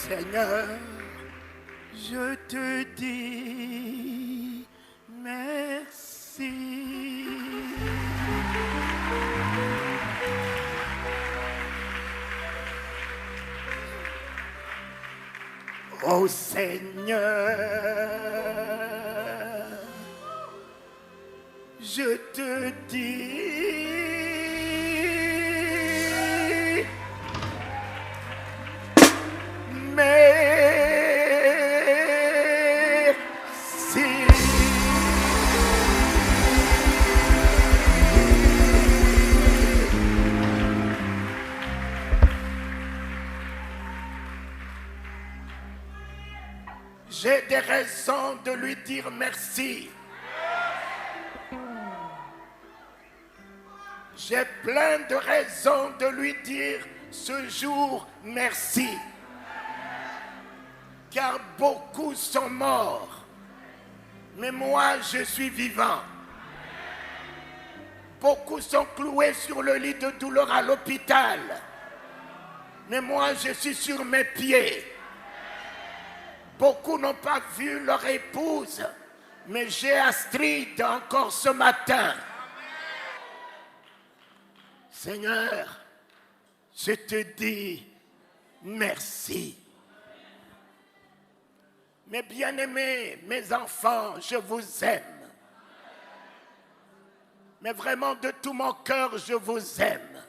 Seigneur, je te dis merci. Oh Seigneur, je te dis j'ai des raisons de lui dire merci. J'ai plein de raisons de lui dire ce jour merci. Car beaucoup sont morts, mais moi je suis vivant. Beaucoup sont cloués sur le lit de douleur à l'hôpital, mais moi je suis sur mes pieds. Beaucoup n'ont pas vu leur épouse, mais j'ai Astrid encore ce matin. Seigneur, je te dis merci. Mes bien-aimés, mes enfants, je vous aime. Mais vraiment de tout mon cœur, je vous aime.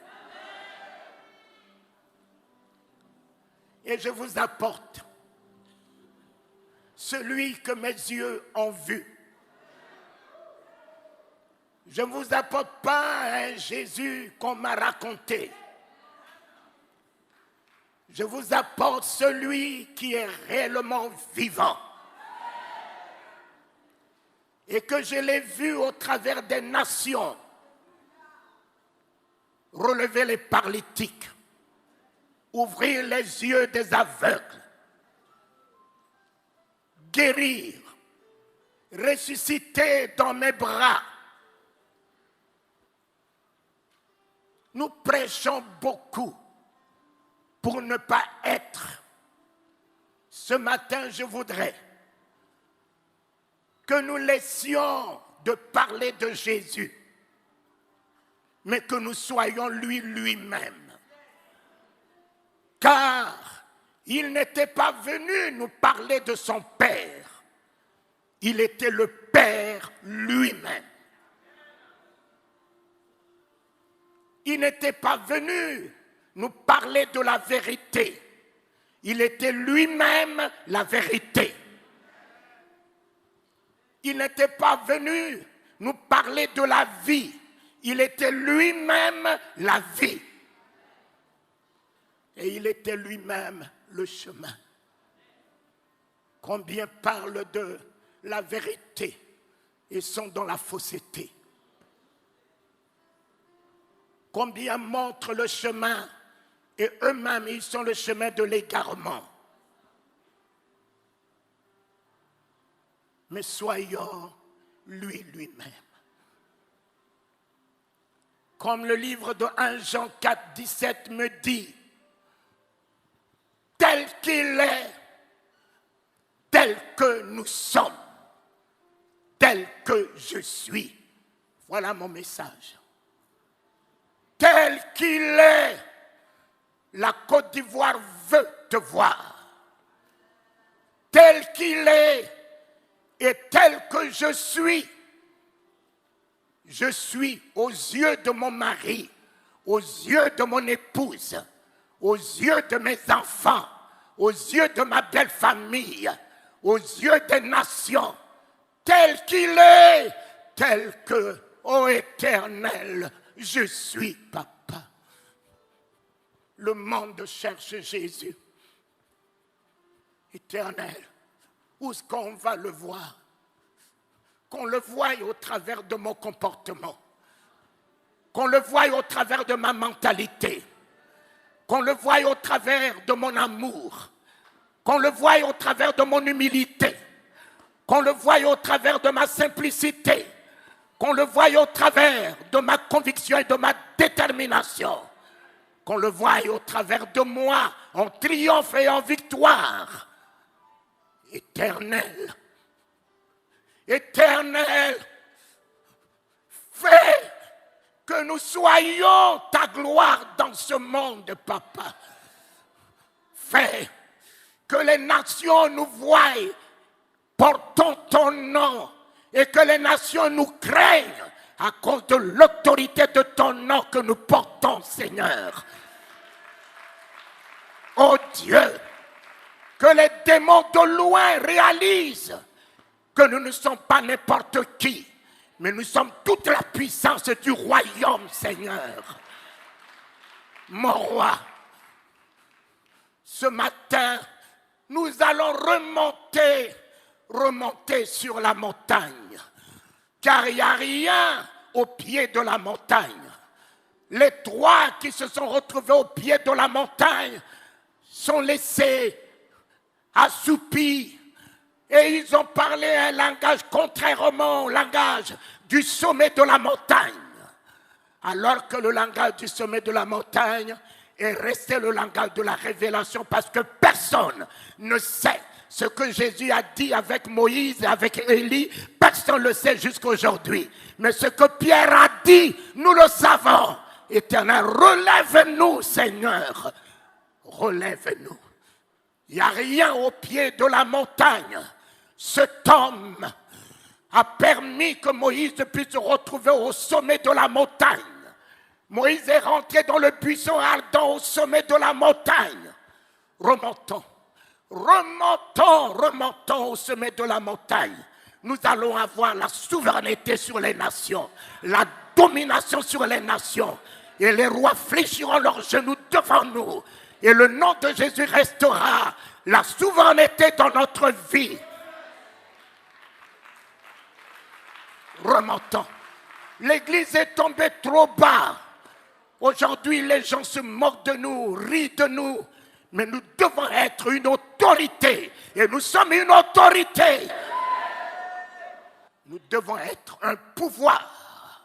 Et je vous apporte celui que mes yeux ont vu. Je ne vous apporte pas un Jésus qu'on m'a raconté. Je vous apporte celui qui est réellement vivant. Et que je l'ai vu au travers des nations relever les paralytiques, ouvrir les yeux des aveugles, guérir, ressusciter dans mes bras. Nous prêchons beaucoup pour ne pas être. Ce matin, je voudrais que nous laissions de parler de Jésus, mais que nous soyons lui-même. Car il n'était pas venu nous parler de son Père. Il était le Père lui-même. Il n'était pas venu nous parler de la vérité. Il était lui-même la vérité. Il n'était pas venu nous parler de la vie. Il était lui-même la vie. Et il était lui-même le chemin. Combien parlent de la vérité et sont dans la fausseté? Combien montrent le chemin et eux-mêmes ils sont le chemin de l'égarement? Mais soyons lui-même. Comme le livre de 1 Jean 4, 17 me dit, tel qu'il est, tel que nous sommes, tel que je suis, Voilà mon message. Tel qu'il est, la Côte d'Ivoire veut te voir. Tel qu'il est et tel que je suis aux yeux de mon mari, aux yeux de mon épouse, aux yeux de mes enfants, aux yeux de ma belle famille, aux yeux des nations, tel qu'il est, tel que, ô Éternel, je suis, Papa. Le monde cherche Jésus. Éternel, où est-ce qu'on va le voir? Qu'on le voie au travers de mon comportement, qu'on le voie au travers de ma mentalité, qu'on le voie au travers de mon amour, qu'on le voie au travers de mon humilité, qu'on le voie au travers de ma simplicité, qu'on le voie au travers de ma conviction et de ma détermination, qu'on le voie au travers de moi en triomphe et en victoire. Éternel, Éternel, fais que nous soyons ta gloire dans ce monde, Papa. Fais que les nations nous voient portant ton nom et que les nations nous craignent à cause de l'autorité de ton nom que nous portons, Seigneur. Oh Dieu, que les démons de loin réalisent que nous ne sommes pas n'importe qui, mais nous sommes toute la puissance du royaume, Seigneur. Mon roi, ce matin, nous allons remonter sur la montagne, car il n'y a rien au pied de la montagne. Les trois qui se sont retrouvés au pied de la montagne sont laissés assoupis et ils ont parlé un langage contrairement au langage du sommet de la montagne. Alors que le langage du sommet de la montagne est resté le langage de la révélation parce que personne ne sait ce que Jésus a dit avec Moïse et avec Élie. Personne ne le sait jusqu'à aujourd'hui. Mais ce que Pierre a dit, nous le savons. Éternel, relève-nous, Seigneur. Relève-nous. Il n'y a rien au pied de la montagne. Cet homme a permis que Moïse puisse se retrouver au sommet de la montagne. Moïse est rentré dans le buisson ardent au sommet de la montagne. Remontons au sommet de la montagne. Nous allons avoir la souveraineté sur les nations, la domination sur les nations. Et les rois fléchiront leurs genoux devant nous. Et le nom de Jésus restera la souveraineté dans notre vie. Remontons. L'église est tombée trop bas. Aujourd'hui, les gens se moquent de nous, rient de nous. Mais nous devons être une autorité. Et nous sommes une autorité. Nous devons être un pouvoir.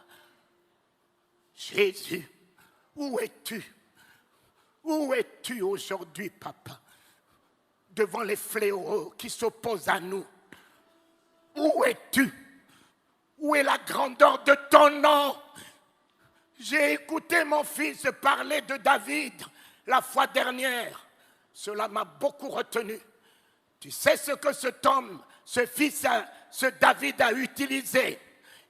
Jésus, où es-tu? Où es-tu aujourd'hui, Papa? Devant les fléaux qui s'opposent à nous. Où es-tu? Où est la grandeur de ton nom? J'ai écouté mon fils parler de David la fois dernière. Cela m'a beaucoup retenu. Tu sais ce que cet homme, ce fils, ce David a utilisé?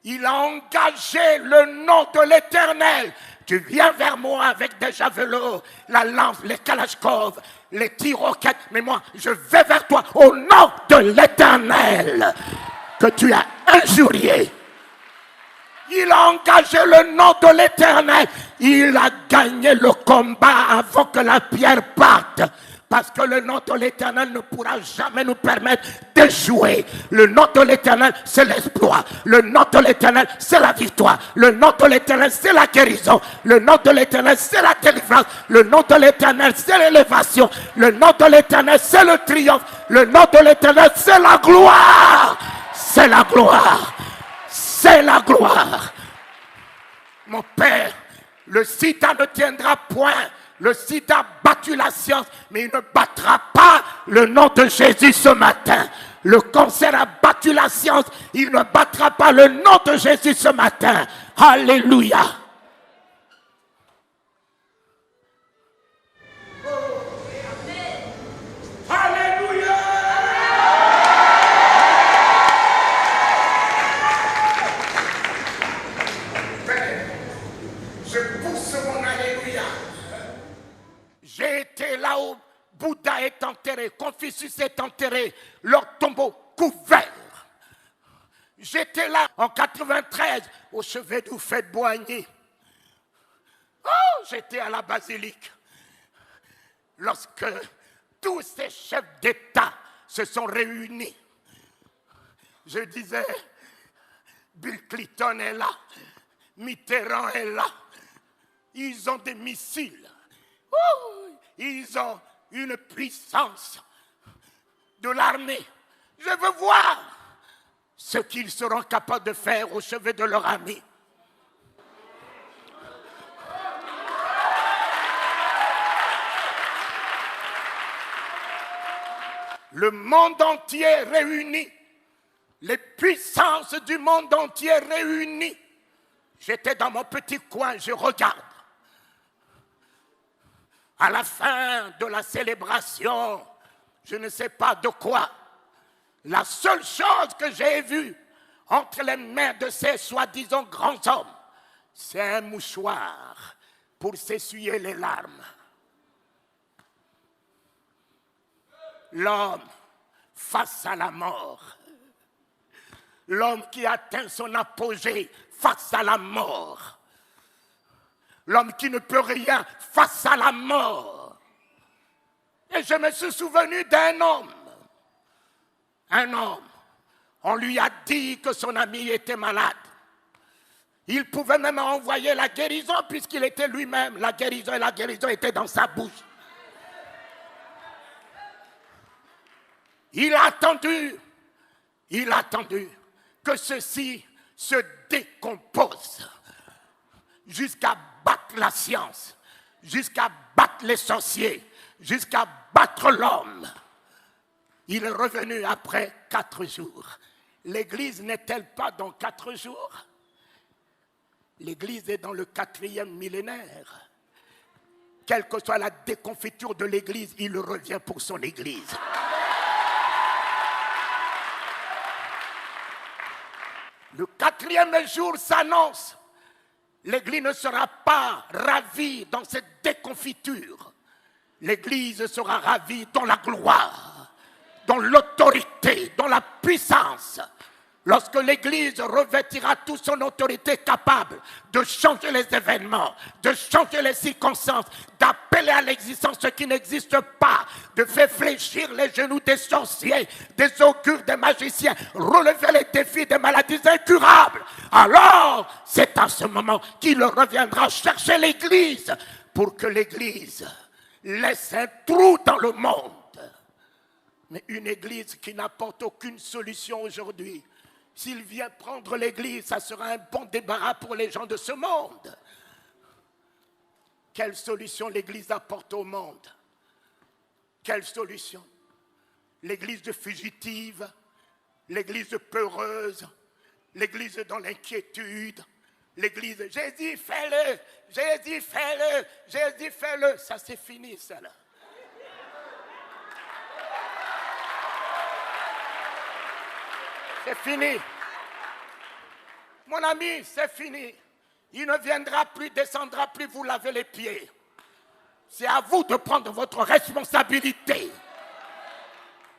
Il a engagé le nom de l'Éternel. Tu viens vers moi avec des javelots, la lance, les kalachkov, les tirs-roquettes. Mais moi, je vais vers toi au nom de l'Éternel que tu as injurié. Il a engagé le nom de l'Éternel. Il a gagné le combat avant que la pierre parte. Parce que le nom de l'Éternel ne pourra jamais nous permettre d'échouer. Le nom de l'Éternel, c'est l'exploit. Le nom de l'Éternel, c'est la victoire. Le nom de l'Éternel, c'est la guérison. Le nom de l'Éternel, c'est la délivrance. Le nom de l'Éternel, c'est l'élévation. Le nom de l'Éternel, c'est le triomphe. Le nom de l'Éternel, c'est la gloire. C'est la gloire. C'est la gloire. Mon Père, le sida ne tiendra point. Le sida a battu la science, mais il ne battra pas le nom de Jésus ce matin. Le cancer a battu la science. Il ne battra pas le nom de Jésus ce matin. Alléluia. Alléluia. Je pousse mon alléluia. J'ai été là où Bouddha est enterré, Confucius est enterré, leur tombeau couvert. J'étais là en 93 au chevet du fait de Boigny. Oh, j'étais à la basilique. Lorsque tous ces chefs d'État se sont réunis, je disais, Bill Clinton est là, Mitterrand est là, ils ont des missiles, ils ont une puissance de l'armée. Je veux voir ce qu'ils seront capables de faire au chevet de leur ami. Le monde entier réuni, les puissances du monde entier réunies. J'étais dans mon petit coin, je regarde. À la fin de la célébration, je ne sais pas de quoi, la seule chose que j'ai vue entre les mains de ces soi-disant grands hommes, c'est un mouchoir pour s'essuyer les larmes. L'homme face à la mort. L'homme qui atteint son apogée face à la mort. L'homme qui ne peut rien face à la mort. Et je me suis souvenu d'un homme. Un homme. On lui a dit que son ami était malade. Il pouvait même envoyer la guérison puisqu'il était lui-même la guérison et la guérison était dans sa bouche. Il a attendu que ceci se décompose jusqu'à battre la science, jusqu'à battre les sorciers, jusqu'à battre l'homme. Il est revenu après 4 jours. L'Église n'est-elle pas dans 4 jours? L'Église est dans le 4e millénaire. Quelle que soit la déconfiture de l'Église, il revient pour son Église. Le 4e jour s'annonce. L'Église ne sera pas ravie dans cette déconfiture. L'Église sera ravie dans la gloire, dans l'autorité, dans la puissance. Lorsque l'Église revêtira toute son autorité capable de changer les événements, de changer les circonstances, d'appeler à l'existence ce qui n'existe pas, de faire fléchir les genoux des sorciers, des augures, des magiciens, relever les défis des maladies incurables, alors c'est à ce moment qu'il reviendra chercher l'Église pour que l'Église laisse un trou dans le monde. Mais une Église qui n'apporte aucune solution aujourd'hui, s'il vient prendre l'Église, ça sera un bon débarras pour les gens de ce monde. Quelle solution l'Église apporte au monde? Quelle solution? L'Église de fugitive, l'Église de peureuse, l'Église dans l'inquiétude, l'Église « Jésus, fais-le, Jésus, fais-le, Jésus, fais-le ». Ça, c'est fini, ça, là. C'est fini. Mon ami, c'est fini. Il ne viendra plus, descendra plus, vous laver les pieds. C'est à vous de prendre votre responsabilité.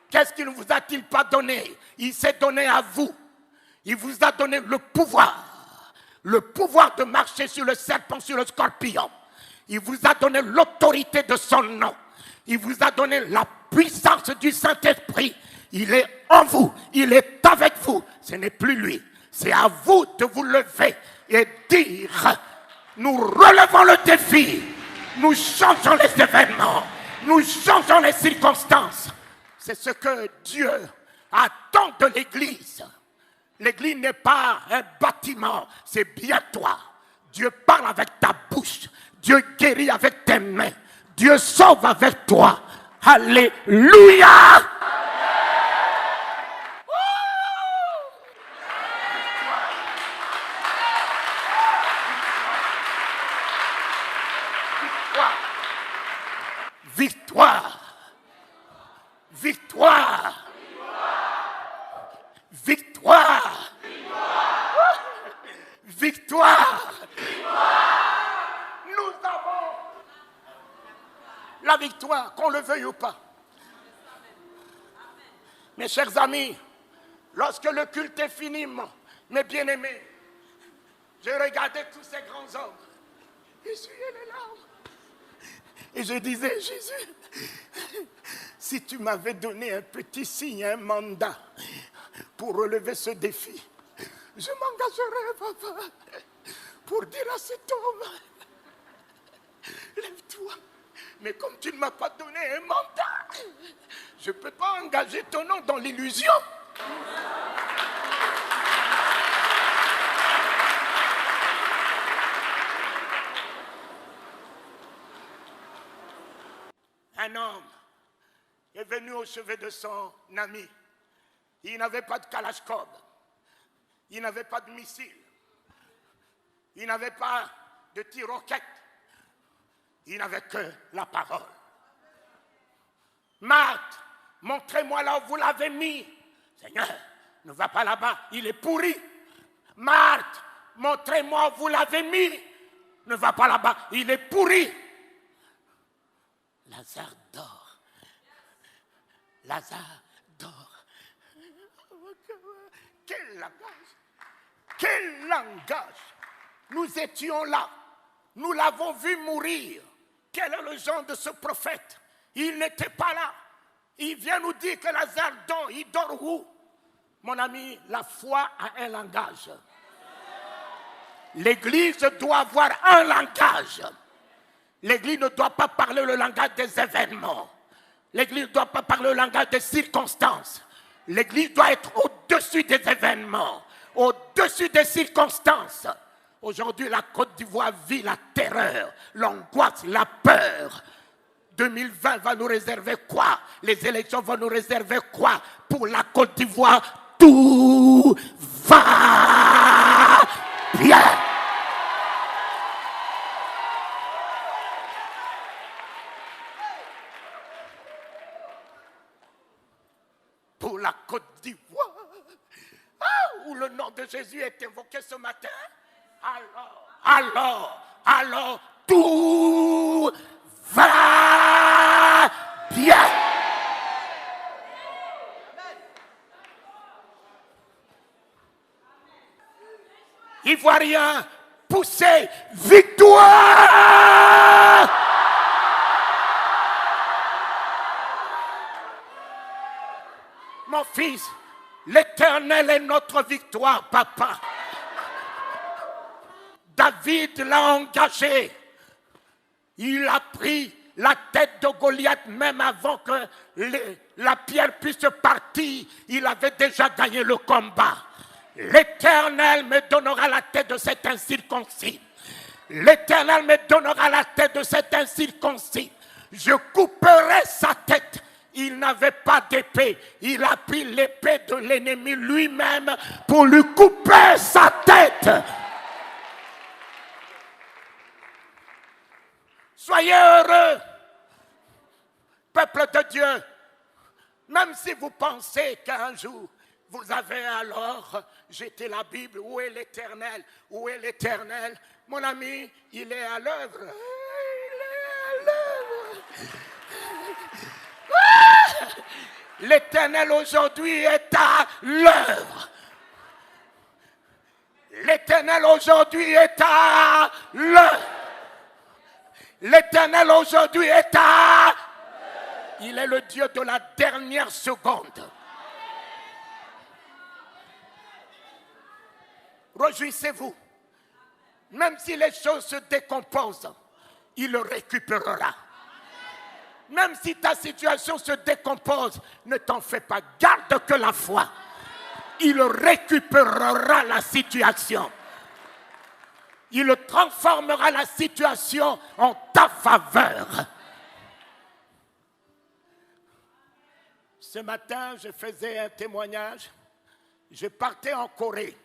Qu'est-ce qu'il ne vous a-t-il pas donné? Il s'est donné à vous. Il vous a donné le pouvoir. Le pouvoir de marcher sur le serpent, sur le scorpion. Il vous a donné l'autorité de son nom. Il vous a donné la puissance du Saint-Esprit. Il est en vous, il est avec vous. Ce n'est plus lui. C'est à vous de vous lever et dire, nous relevons le défi. Nous changeons les événements. Nous changeons les circonstances. C'est ce que Dieu attend de l'Église. L'Église n'est pas un bâtiment, c'est bien toi. Dieu parle avec ta bouche. Dieu guérit avec tes mains. Dieu sauve avec toi. Alléluia! victoire. Victoire. Victoire. Victoire. Nous avons la victoire, qu'on le veuille ou pas. Mes chers amis, lorsque le culte est fini, mes bien-aimés, j'ai regardé tous ces grands hommes, essuyé les larmes, et je disais, Jésus, si tu m'avais donné un petit signe, un mandat pour relever ce défi, je m'engagerais, papa, pour dire à cet homme, lève-toi. Mais comme tu ne m'as pas donné un mandat, je ne peux pas engager ton nom dans l'illusion. Un homme est venu au chevet de son ami. Il n'avait pas de Kalachnikov. Il n'avait pas de missile. Il n'avait pas de tir-roquette. Il n'avait que la parole. Marthe, montrez-moi là où vous l'avez mis. Seigneur, ne va pas là-bas, il est pourri. Marthe, montrez-moi où vous l'avez mis. Ne va pas là-bas, il est pourri. Lazare dort. Lazare dort. Quel langage! Quel langage! Nous étions là. Nous l'avons vu mourir. Quel est le genre de ce prophète? Il n'était pas là. Il vient nous dire que Lazare dort. Il dort où? Mon ami, la foi a un langage. L'Église doit avoir un langage. L'Église ne doit pas parler le langage des événements. L'Église ne doit pas parler le langage des circonstances. L'Église doit être au-dessus des événements, au-dessus des circonstances. Aujourd'hui, la Côte d'Ivoire vit la terreur, l'angoisse, la peur. 2020 va nous réserver quoi? Les élections vont nous réserver quoi? Pour la Côte d'Ivoire, tout va bien. Pour la Côte d'Ivoire, où le nom de Jésus est évoqué ce matin, alors, tout va bien. Ivoiriens, poussez, victoire! Mon fils, l'Éternel est notre victoire, papa. David l'a engagé. Il a pris la tête de Goliath même avant que la pierre puisse partir. Il avait déjà gagné le combat. L'Éternel me donnera la tête de cet incirconcis. L'Éternel me donnera la tête de cet incirconcis. Je couperai sa tête. Il n'avait pas d'épée. Il a pris l'épée de l'ennemi lui-même pour lui couper sa tête. Soyez heureux, peuple de Dieu. Même si vous pensez qu'un jour, vous avez alors jeté la Bible, où est l'Éternel? Où est l'Éternel? Mon ami, il est à l'œuvre. Il est à l'œuvre. L'Éternel aujourd'hui est à l'œuvre. L'Éternel aujourd'hui est à l'œuvre. L'Éternel aujourd'hui est à... Il est le Dieu de la dernière seconde. Réjouissez-vous. Même si les choses se décomposent, il le récupérera. Même si ta situation se décompose, ne t'en fais pas. Garde que la foi. Il récupérera la situation. Il transformera la situation en ta faveur. Ce matin, je faisais un témoignage. Je partais en Corée.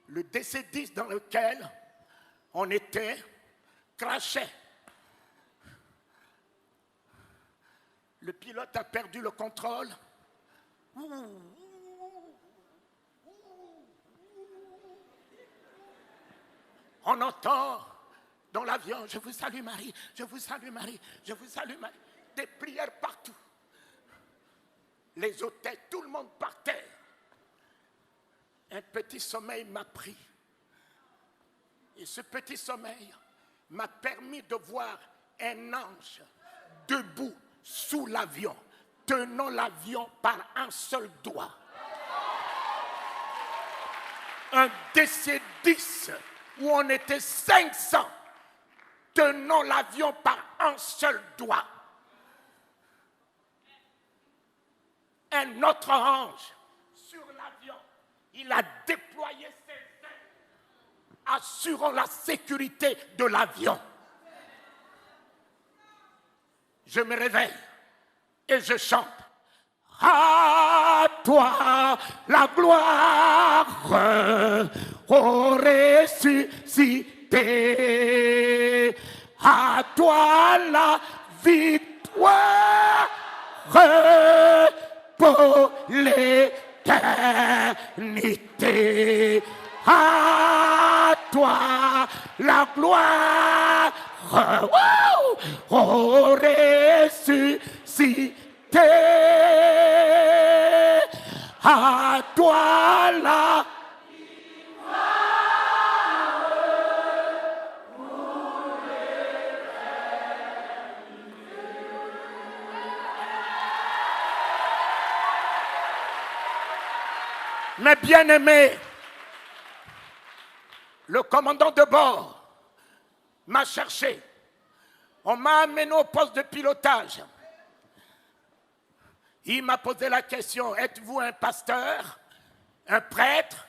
Le DC-10 dans lequel on était crachait. Le pilote a perdu le contrôle. On entend dans l'avion, je vous salue Marie, je vous salue Marie, je vous salue Marie. Des prières partout. Les hôtels, tout le monde par terre. Un petit sommeil m'a pris. Et ce petit sommeil m'a permis de voir un ange debout sous l'avion, tenant l'avion par un seul doigt. Un DC-10 où on était 500, tenant l'avion par un seul doigt. Un autre ange sur l'avion, il a déployé ses ailes, assurant la sécurité de l'avion. Je me réveille et je chante. À toi la gloire, ô ressuscité. À toi la victoire pour l'éternité. À toi la gloire, ô ressuscité. À toi la Mes bien-aimés, le commandant de bord m'a cherché. On m'a amené au poste de pilotage. Il m'a posé la question, êtes-vous un pasteur, un prêtre?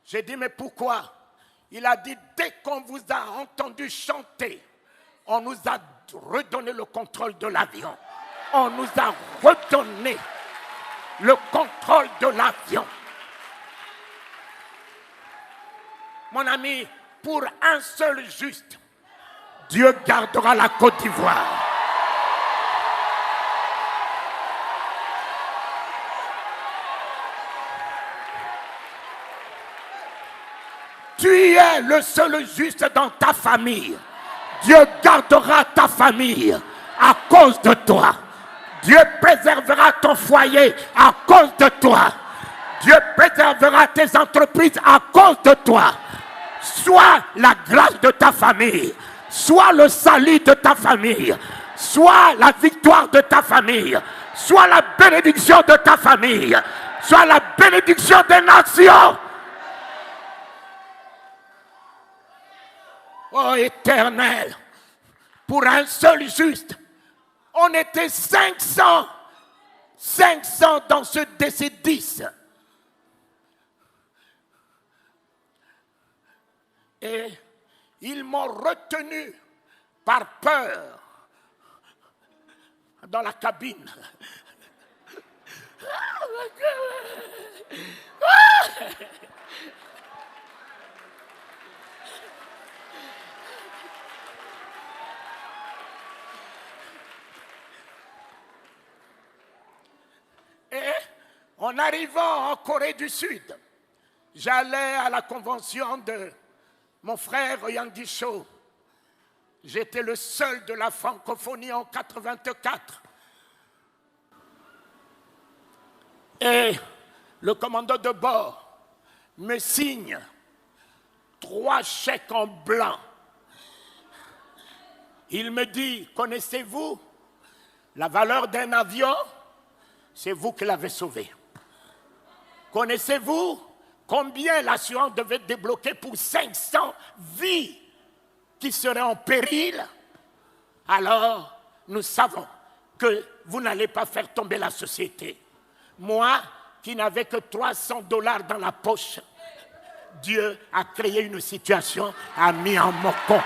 J'ai dit, mais pourquoi? Il a dit, dès qu'on vous a entendu chanter, on nous a redonné le contrôle de l'avion. On nous a redonné le contrôle de l'avion. Mon ami, pour un seul juste, Dieu gardera la Côte d'Ivoire. Tu es le seul juste dans ta famille. Dieu gardera ta famille à cause de toi. Dieu préservera ton foyer à cause de toi. Dieu préservera tes entreprises à cause de toi. Soit la grâce de ta famille, soit le salut de ta famille, soit la victoire de ta famille, soit la bénédiction de ta famille, soit la bénédiction des nations. Oh Éternel, pour un seul juste, on était 500 dans ce DC-10. Et ils m'ont retenu par peur dans la cabine. Et en arrivant en Corée du Sud, j'allais à la convention de mon frère Yandi Cho. J'étais le seul de la francophonie en 84. Et le commandant de bord me signe 3 chèques en blanc. Il me dit, connaissez-vous la valeur d'un avion? C'est vous qui l'avez sauvé. Connaissez-vous combien l'assurance devait débloquer pour 500 vies qui seraient en péril? Alors, nous savons que vous n'allez pas faire tomber la société. Moi, qui n'avais que $300 dans la poche, Dieu a créé une situation, a mis en mon compte.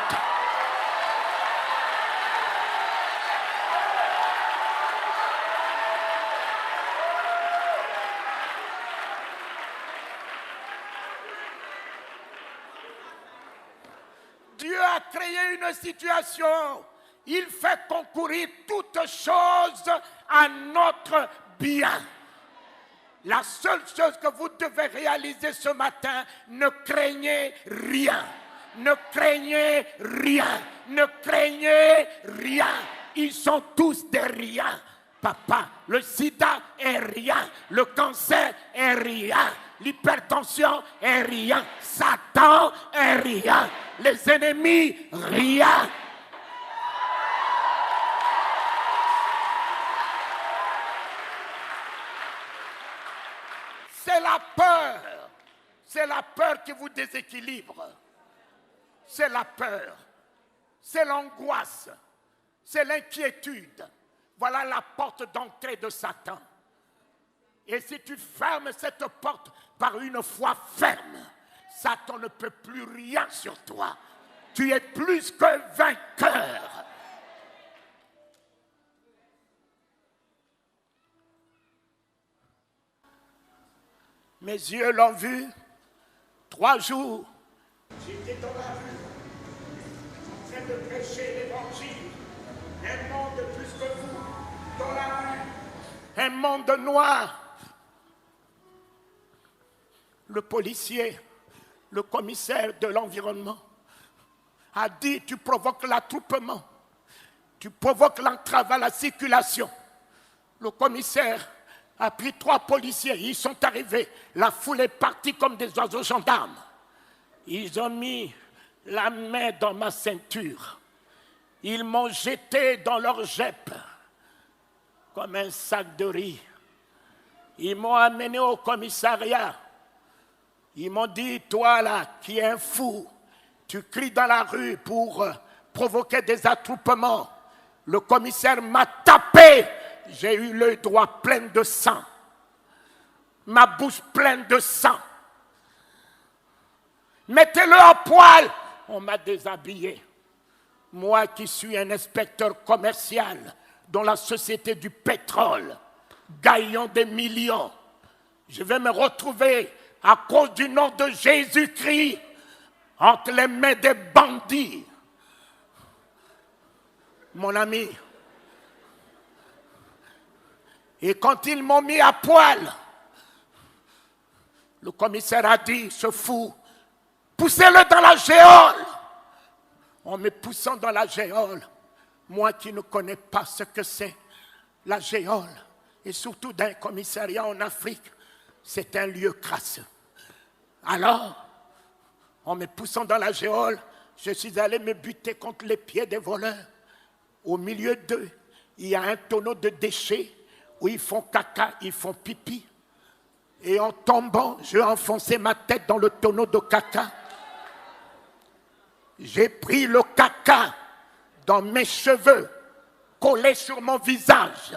Dieu a créé une situation Il fait concourir toutes choses à notre bien. La seule chose que vous devez réaliser ce matin, ne craignez rien. Ne craignez rien. Ne craignez rien. Ils sont tous des riens. Papa, le sida est rien. Le cancer est rien. L'hypertension est rien. Satan est rien. Les ennemis, rien. C'est la peur. C'est la peur qui vous déséquilibre. C'est la peur. C'est l'angoisse. C'est l'inquiétude. Voilà la porte d'entrée de Satan. Et si tu fermes cette porte par une foi ferme, Satan ne peut plus rien sur toi. Tu es plus que vainqueur. Mes yeux l'ont vu. 3 jours. J'étais dans la rue, en train de prêcher l'évangile. Un monde plus que vous, dans la rue. Un monde noir. Le policier, le commissaire de l'environnement, a dit: tu provoques l'attroupement, tu provoques l'entrave à la circulation. Le commissaire a pris 3 policiers, ils sont arrivés, la foule est partie comme des oiseaux gendarmes. Ils ont mis la main dans ma ceinture, ils m'ont jeté dans leur Jeep comme un sac de riz. Ils m'ont amené au commissariat. Ils m'ont dit: toi là, qui es un fou, tu cries dans la rue pour provoquer des attroupements. Le commissaire m'a tapé. J'ai eu l'œil droit plein de sang. Ma bouche pleine de sang. Mettez-le à poil. On m'a déshabillé. Moi qui suis un inspecteur commercial dans la société du pétrole, gagnant des millions, je vais me retrouver à cause du nom de Jésus-Christ entre les mains des bandits. Mon ami, et quand ils m'ont mis à poil, le commissaire a dit: ce fou, poussez-le dans la géole. En me poussant dans la géole, moi qui ne connais pas ce que c'est la géole, et surtout d'un commissariat en Afrique, c'est un lieu crasseux. Alors, en me poussant dans la géole, je suis allé me buter contre les pieds des voleurs. Au milieu d'eux, il y a un tonneau de déchets où ils font caca, ils font pipi. Et en tombant, j'ai enfoncé ma tête dans le tonneau de caca. J'ai pris le caca dans mes cheveux, collé sur mon visage,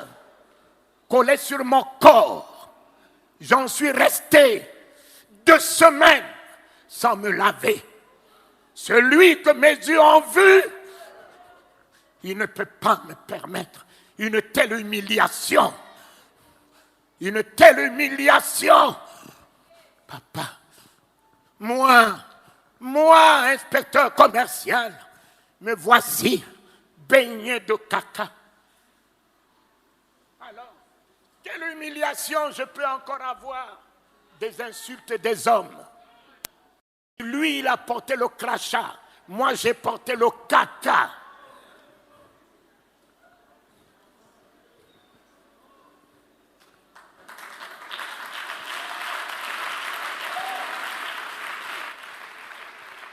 collé sur mon corps. J'en suis resté 2 semaines sans me laver. Celui que mes yeux ont vu, il ne peut pas me permettre une telle humiliation. Une telle humiliation. Papa, moi, inspecteur commercial, me voici baigné de caca. Alors, quelle humiliation je peux encore avoir? Des insultes des hommes. Lui, il a porté le crachat. Moi, j'ai porté le caca.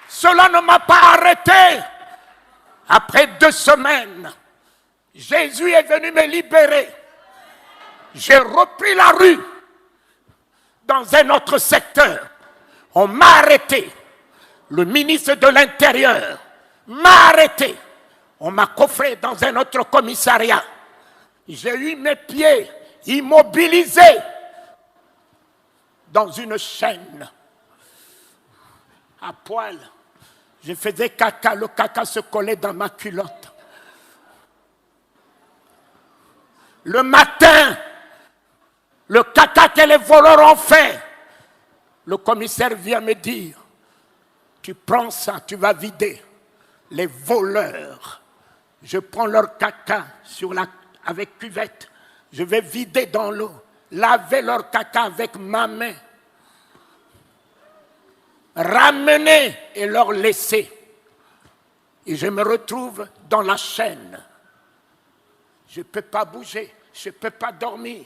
Cela ne m'a pas arrêté. Après 2 semaines, Jésus est venu me libérer. J'ai repris la rue dans un autre secteur. On m'a arrêté. Le ministre de l'Intérieur m'a arrêté. On m'a coffré dans un autre commissariat. J'ai eu mes pieds immobilisés dans une chaîne à poil. Je faisais caca, le caca se collait dans ma culotte. Le matin, le caca que les voleurs ont fait, le commissaire vient me dire: tu prends ça, tu vas vider. Les voleurs Je prends leur caca avec cuvette. Je vais vider dans l'eau, laver leur caca avec ma main, ramener et leur laisser. Et je me retrouve dans la chaîne. Je ne peux pas bouger, je ne peux pas dormir.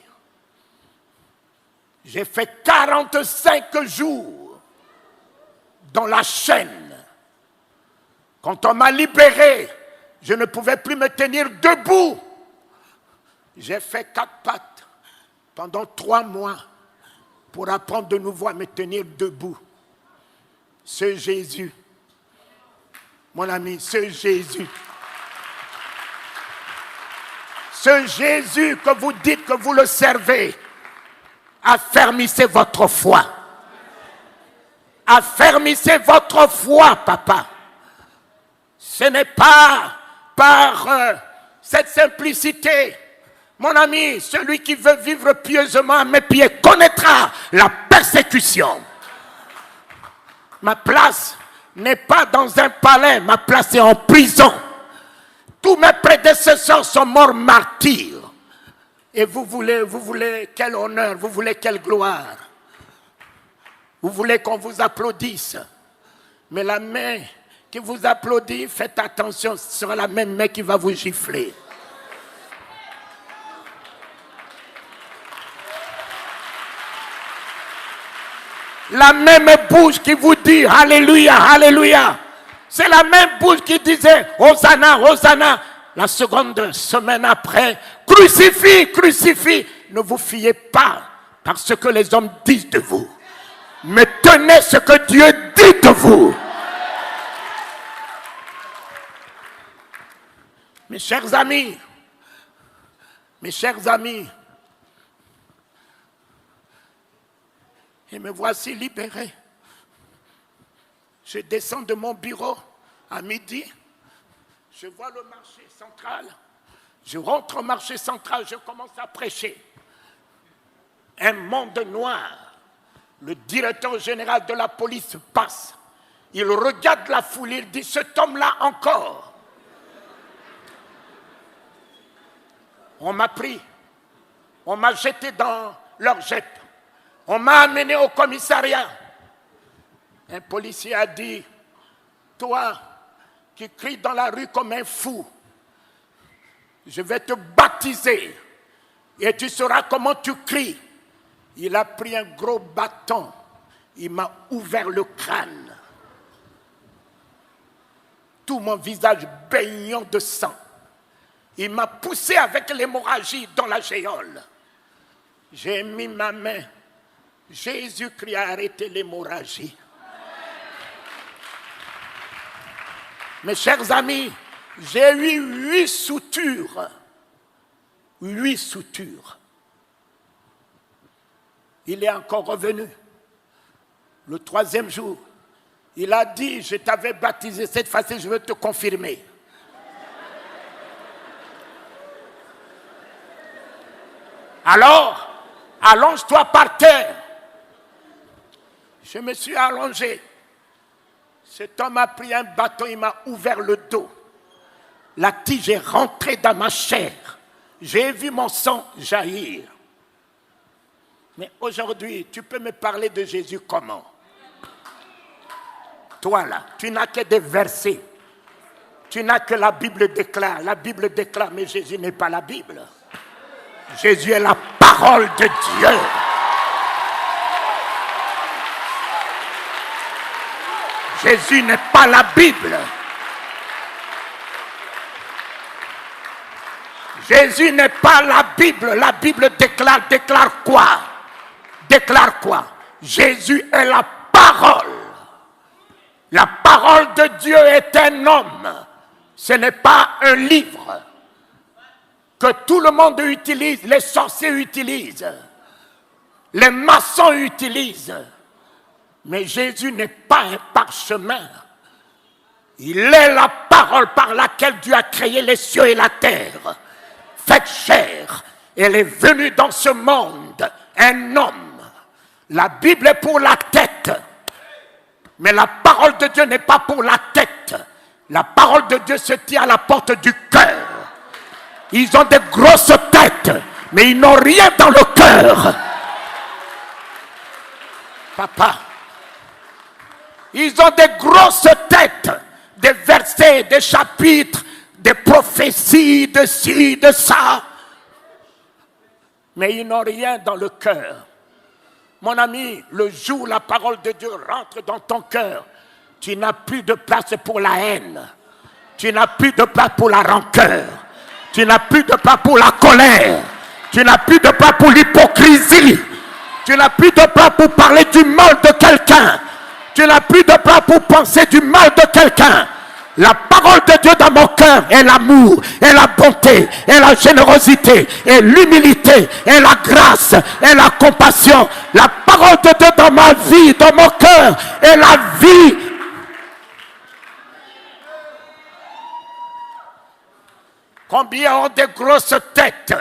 J'ai fait 45 jours dans la chaîne. Quand on m'a libéré, je ne pouvais plus me tenir debout. J'ai fait 4 pattes pendant 3 mois pour apprendre de nouveau à me tenir debout. Ce Jésus, mon ami, ce Jésus que vous dites que vous le servez, affermissez votre foi. Affermissez votre foi, papa. Ce n'est pas par cette simplicité. Mon ami, celui qui veut vivre pieusement à mes pieds connaîtra la persécution. Ma place n'est pas dans un palais, ma place est en prison. Tous mes prédécesseurs sont morts martyrs. Et vous voulez quel honneur, vous voulez quelle gloire. Vous voulez qu'on vous applaudisse. Mais la main qui vous applaudit, faites attention, ce sera la même main qui va vous gifler. La même bouche qui vous dit Alléluia, Alléluia. C'est la même bouche qui disait Hosanna, Hosanna. La seconde semaine après, crucifie, crucifie. Ne vous fiez pas par ce que les hommes disent de vous. Mais tenez ce que Dieu dit de vous. Mes chers amis, et me voici libéré. Je descends de mon bureau à midi. Je vois le marché central. Je rentre au marché central, je commence à prêcher. Un monde noir. Le directeur général de la police passe. Il regarde la foule, il dit, cet homme-là encore. On m'a pris. On m'a jeté dans leur jet. On m'a amené au commissariat. Un policier a dit, toi qui cries dans la rue comme un fou, je vais te baptiser et tu sauras comment tu cries. Il a pris un gros bâton, il m'a ouvert le crâne. Tout mon visage baignant de sang. Il m'a poussé avec l'hémorragie dans la géole. J'ai mis ma main. Jésus-Christ a arrêté l'hémorragie. Mes chers amis, j'ai eu 8 soutures. 8 soutures. Il est encore revenu. Le 3e jour, il a dit, je t'avais baptisé, cette fois-ci je veux te confirmer. Alors, allonge-toi par terre. Je me suis allongé. Cet homme a pris un bâton, il m'a ouvert le dos. La tige est rentrée dans ma chair. J'ai vu mon sang jaillir. Mais aujourd'hui, tu peux me parler de Jésus comment? Toi là, tu n'as que des versets. Tu n'as que la Bible déclare. La Bible déclare, mais Jésus n'est pas la Bible. Jésus est la parole de Dieu. Jésus n'est pas la Bible. Jésus n'est pas la Bible. La Bible déclare quoi? Déclare quoi? Jésus est la parole. La parole de Dieu est un homme. Ce n'est pas un livre que tout le monde utilise, les sorciers utilisent, les maçons utilisent. Mais Jésus n'est pas un parchemin. Il est la parole par laquelle Dieu a créé les cieux et la terre. Faite chair. Elle est venue dans ce monde, un homme. La Bible est pour la tête. Mais la parole de Dieu n'est pas pour la tête. La parole de Dieu se tient à la porte du cœur. Ils ont des grosses têtes, mais ils n'ont rien dans le cœur. Papa, ils ont des grosses têtes, des versets, des chapitres, des prophéties, de ci, de ça. Mais ils n'ont rien dans le cœur. Mon ami, le jour où la parole de Dieu rentre dans ton cœur, tu n'as plus de place pour la haine. Tu n'as plus de place pour la rancœur. Tu n'as plus de place pour la colère. Tu n'as plus de place pour l'hypocrisie. Tu n'as plus de place pour parler du mal de quelqu'un. Tu n'as plus de place pour penser du mal de quelqu'un. La parole de Dieu dans mon cœur est l'amour, est la bonté, est la générosité, est l'humilité, est la grâce, est la compassion. La parole de Dieu dans ma vie, dans mon cœur, est la vie. Combien ont des grosses têtes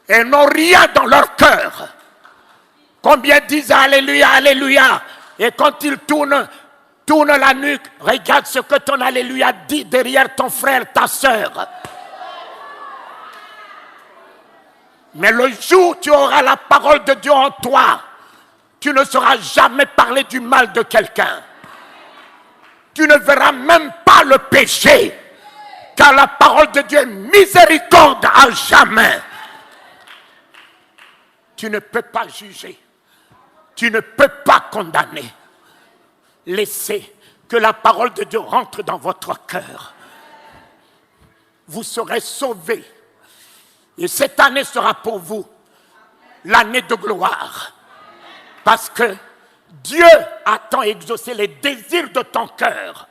et n'ont rien dans leur cœur? Combien disent Alléluia, Alléluia, et quand ils tournent la nuque, regarde ce que ton Alléluia dit derrière ton frère, ta soeur. Mais le jour où tu auras la parole de Dieu en toi, tu ne sauras jamais parler du mal de quelqu'un. Tu ne verras même pas le péché, car la parole de Dieu est miséricorde à jamais. Tu ne peux pas juger. Tu ne peux pas condamner. Laissez que la parole de Dieu rentre dans votre cœur. Vous serez sauvés. Et cette année sera pour vous l'année de gloire. Parce que Dieu a tant exaucé les désirs de ton cœur.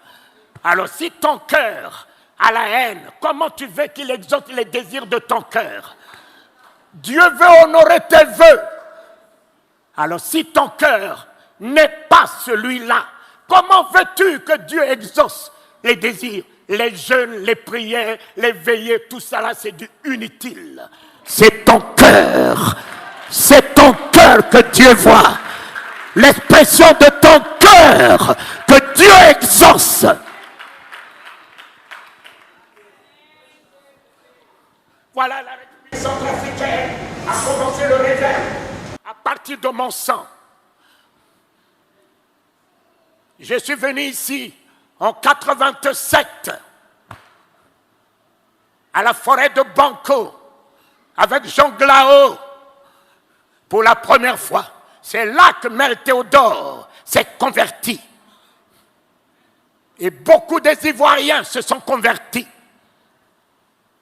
Alors si ton cœur a la haine, comment tu veux qu'il exauce les désirs de ton cœur? Dieu veut honorer tes vœux. Alors si ton cœur n'est pas celui-là, comment veux-tu que Dieu exauce les désirs? Les jeûnes, les prières, les veillées, tout ça là, c'est du inutile. C'est ton cœur. C'est ton cœur que Dieu voit. L'expression de ton cœur que Dieu exauce. Voilà la République centrafricaine a commencé le réveil à partir de mon sang. Je suis venu ici en 87 à la forêt de Banco avec Jean Glao pour la première fois. C'est là que Mère Théodore s'est convertie. Et beaucoup des Ivoiriens se sont convertis.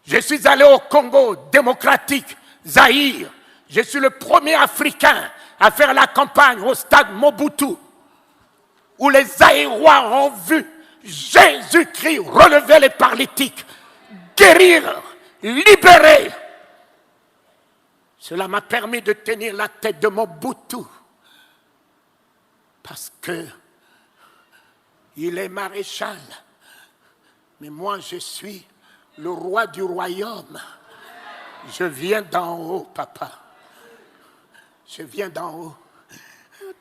Je suis allé au Congo démocratique, Zaïre. Je suis le premier Africain à faire la campagne au stade Mobutu, où les Zaïrois ont vu Jésus-Christ relever les paralytiques, guérir, libérer. Cela m'a permis de tenir la tête de Mobutu, parce que il est maréchal, mais moi je suis le roi du royaume. Je viens d'en haut, papa. Je viens d'en haut.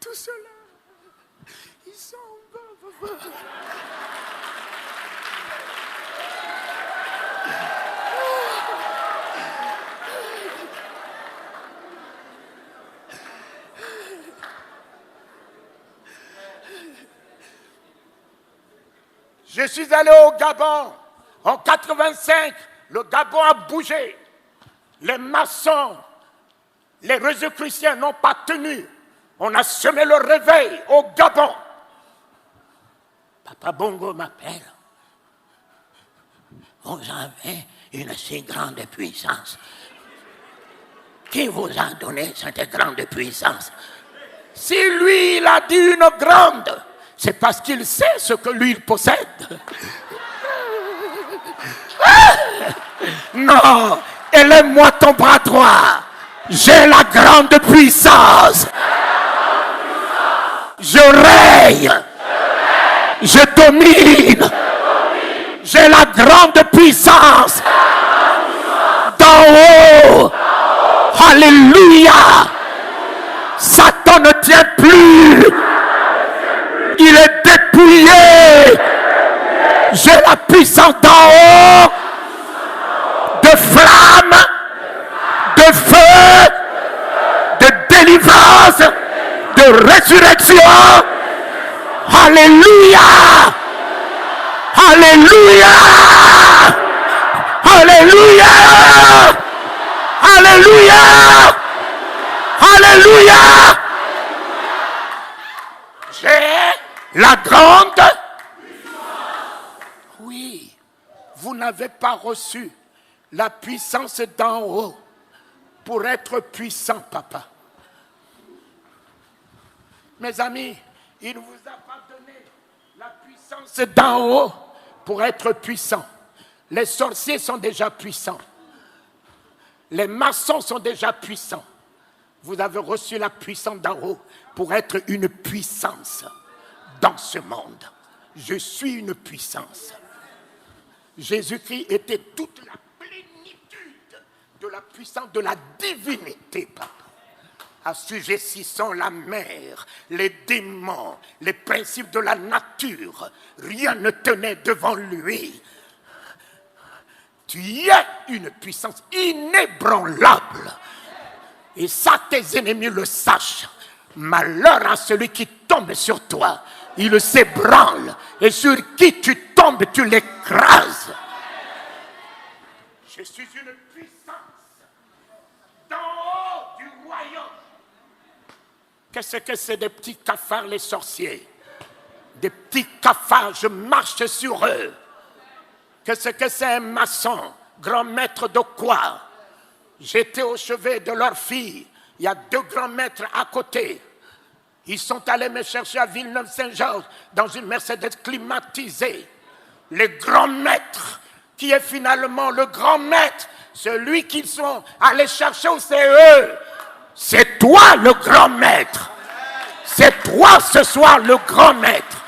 Tout cela, ils sont en bas, papa. Je suis allé au Gabon. En 85, le Gabon a bougé. Les maçons, les rosicruciens n'ont pas tenu. On a semé le réveil au Gabon. Papa Bongo m'appelle. Vous avez une si grande puissance. Qui vous a donné cette grande puissance? Si lui, il a dit une grande, c'est parce qu'il sait ce que lui, il possède. Non, élève-moi ton bras droit. J'ai la grande puissance. Je règne. Je domine. J'ai la grande puissance. D'en haut. Alléluia. Satan ne tient plus. Il est dépouillé. J'ai la puissance d'en haut, de flamme, de feu, de délivrance, de résurrection. Alléluia! Alléluia! Alléluia! Alléluia! Alléluia! J'ai la grande. Oui, vous n'avez pas reçu la puissance d'en haut pour être puissant, papa. Mes amis, il ne vous a pas donné la puissance d'en haut pour être puissant. Les sorciers sont déjà puissants. Les maçons sont déjà puissants. Vous avez reçu la puissance d'en haut pour être une puissance dans ce monde. Je suis une puissance. Jésus-Christ était toute la plénitude de la puissance de la divinité, papa. Assujettissant la mer, les démons, les principes de la nature, rien ne tenait devant lui. Tu es une puissance inébranlable. Et ça, tes ennemis le sachent. Malheur à celui qui tombe sur toi. Il s'ébranle. Et sur qui tu tombes, tu l'écrases. Je suis une puissance d'en haut du royaume. Qu'est-ce que c'est des petits cafards, les sorciers? Des petits cafards, je marche sur eux. Qu'est-ce que c'est un maçon? Grand maître de quoi? J'étais au chevet de leur fille. Il y a 2 grands maîtres à côté. Ils sont allés me chercher à Villeneuve-Saint-Georges dans une Mercedes climatisée. Le grand maître, qui est finalement le grand maître, celui qu'ils sont allés chercher, c'est eux. C'est toi le grand maître. C'est toi ce soir le grand maître.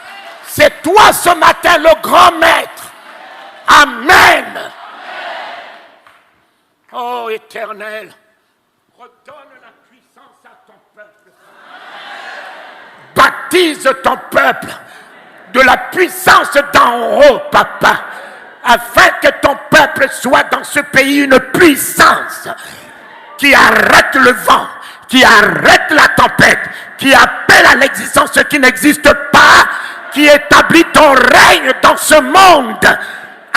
C'est toi ce matin le grand maître. Amen. Oh Éternel, redonne la puissance à ton peuple. Baptise ton peuple de la puissance d'en haut, papa, afin que ton peuple soit dans ce pays une puissance qui arrête le vent, qui arrête la tempête, qui appelle à l'existence ce qui n'existe pas, qui établit ton règne dans ce monde.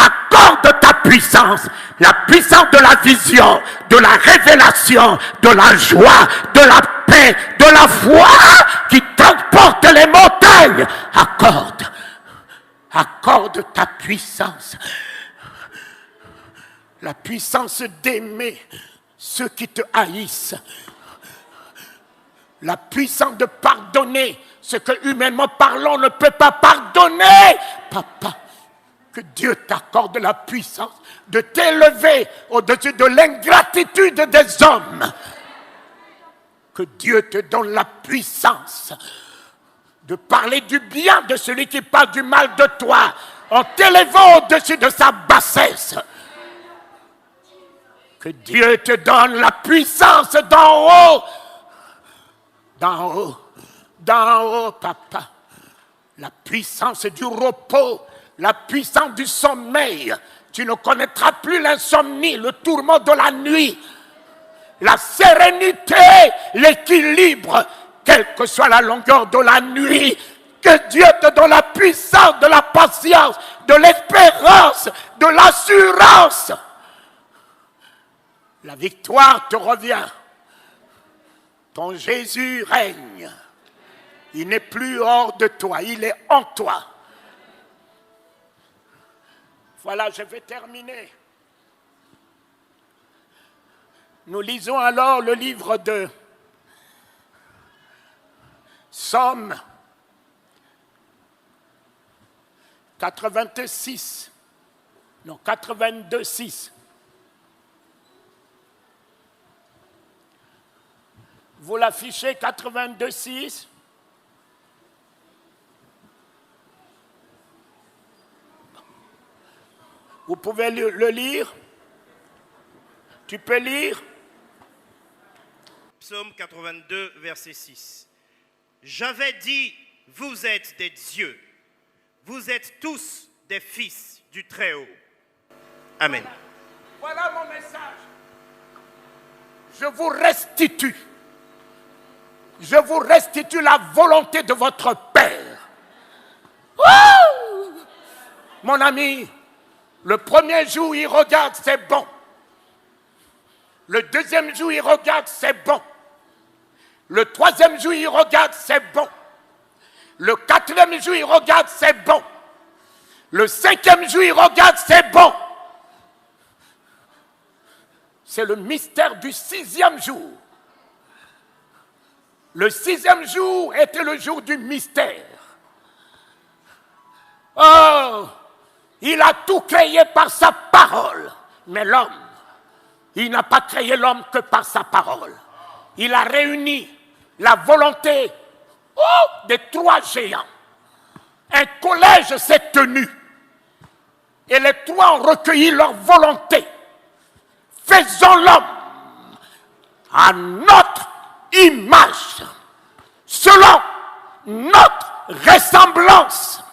Accorde ta puissance, la puissance de la vision, de la révélation, de la joie, de la paix, de la foi qui transporte les montagnes. Accorde ta puissance. La puissance d'aimer ceux qui te haïssent. La puissance de pardonner ce que humainement parlant on ne peut pas pardonner. Papa, que Dieu t'accorde la puissance de t'élever au-dessus de l'ingratitude des hommes. Que Dieu te donne la puissance de parler du bien de celui qui parle du mal de toi en t'élevant au-dessus de sa bassesse. Que Dieu te donne la puissance d'en haut. D'en haut. D'en haut, papa. La puissance du repos. La puissance du sommeil. Tu ne connaîtras plus l'insomnie, le tourment de la nuit. La sérénité, l'équilibre, quelle que soit la longueur de la nuit. Que Dieu te donne la puissance de la patience, de l'espérance, de l'assurance. La victoire te revient. Ton Jésus règne. Il n'est plus hors de toi, il est en toi. Voilà, je vais terminer. Nous lisons alors le livre de Psaume 86. Non, 82, 6. Vous l'affichez, 82, 6. Vous pouvez le lire. Tu peux lire. Psaume 82, verset 6. J'avais dit, vous êtes des dieux. Vous êtes tous des fils du Très-Haut. Amen. Voilà mon message. Je vous restitue. Je vous restitue la volonté de votre Père. Wouh! Mon ami, le premier jour, il regarde, c'est bon. Le deuxième jour, il regarde, c'est bon. Le troisième jour, il regarde, c'est bon. Le quatrième jour, il regarde, c'est bon. Le cinquième jour, il regarde, c'est bon. C'est le mystère du sixième jour. Le sixième jour était le jour du mystère. Oh, il a tout créé par sa parole. Mais l'homme, il n'a pas créé l'homme que par sa parole. Il a réuni la volonté des trois géants. Un collège s'est tenu. Et les trois ont recueilli leur volonté. Faisons l'homme à notre image, selon notre ressemblance.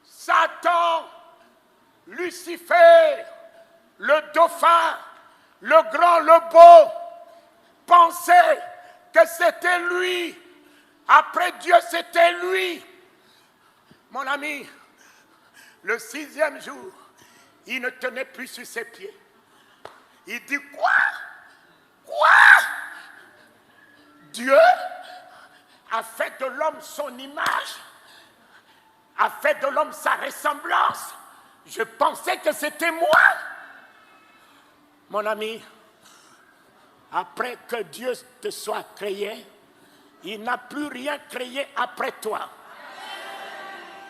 Satan, Lucifer, le dauphin, le grand, le beau, pensait que c'était lui. Après Dieu, c'était lui. Mon ami, le sixième jour, il ne tenait plus sur ses pieds. Il dit quoi? Dieu a fait de l'homme son image, a fait de l'homme sa ressemblance. Je pensais que c'était moi. Mon ami, après que Dieu te soit créé, il n'a plus rien créé après toi.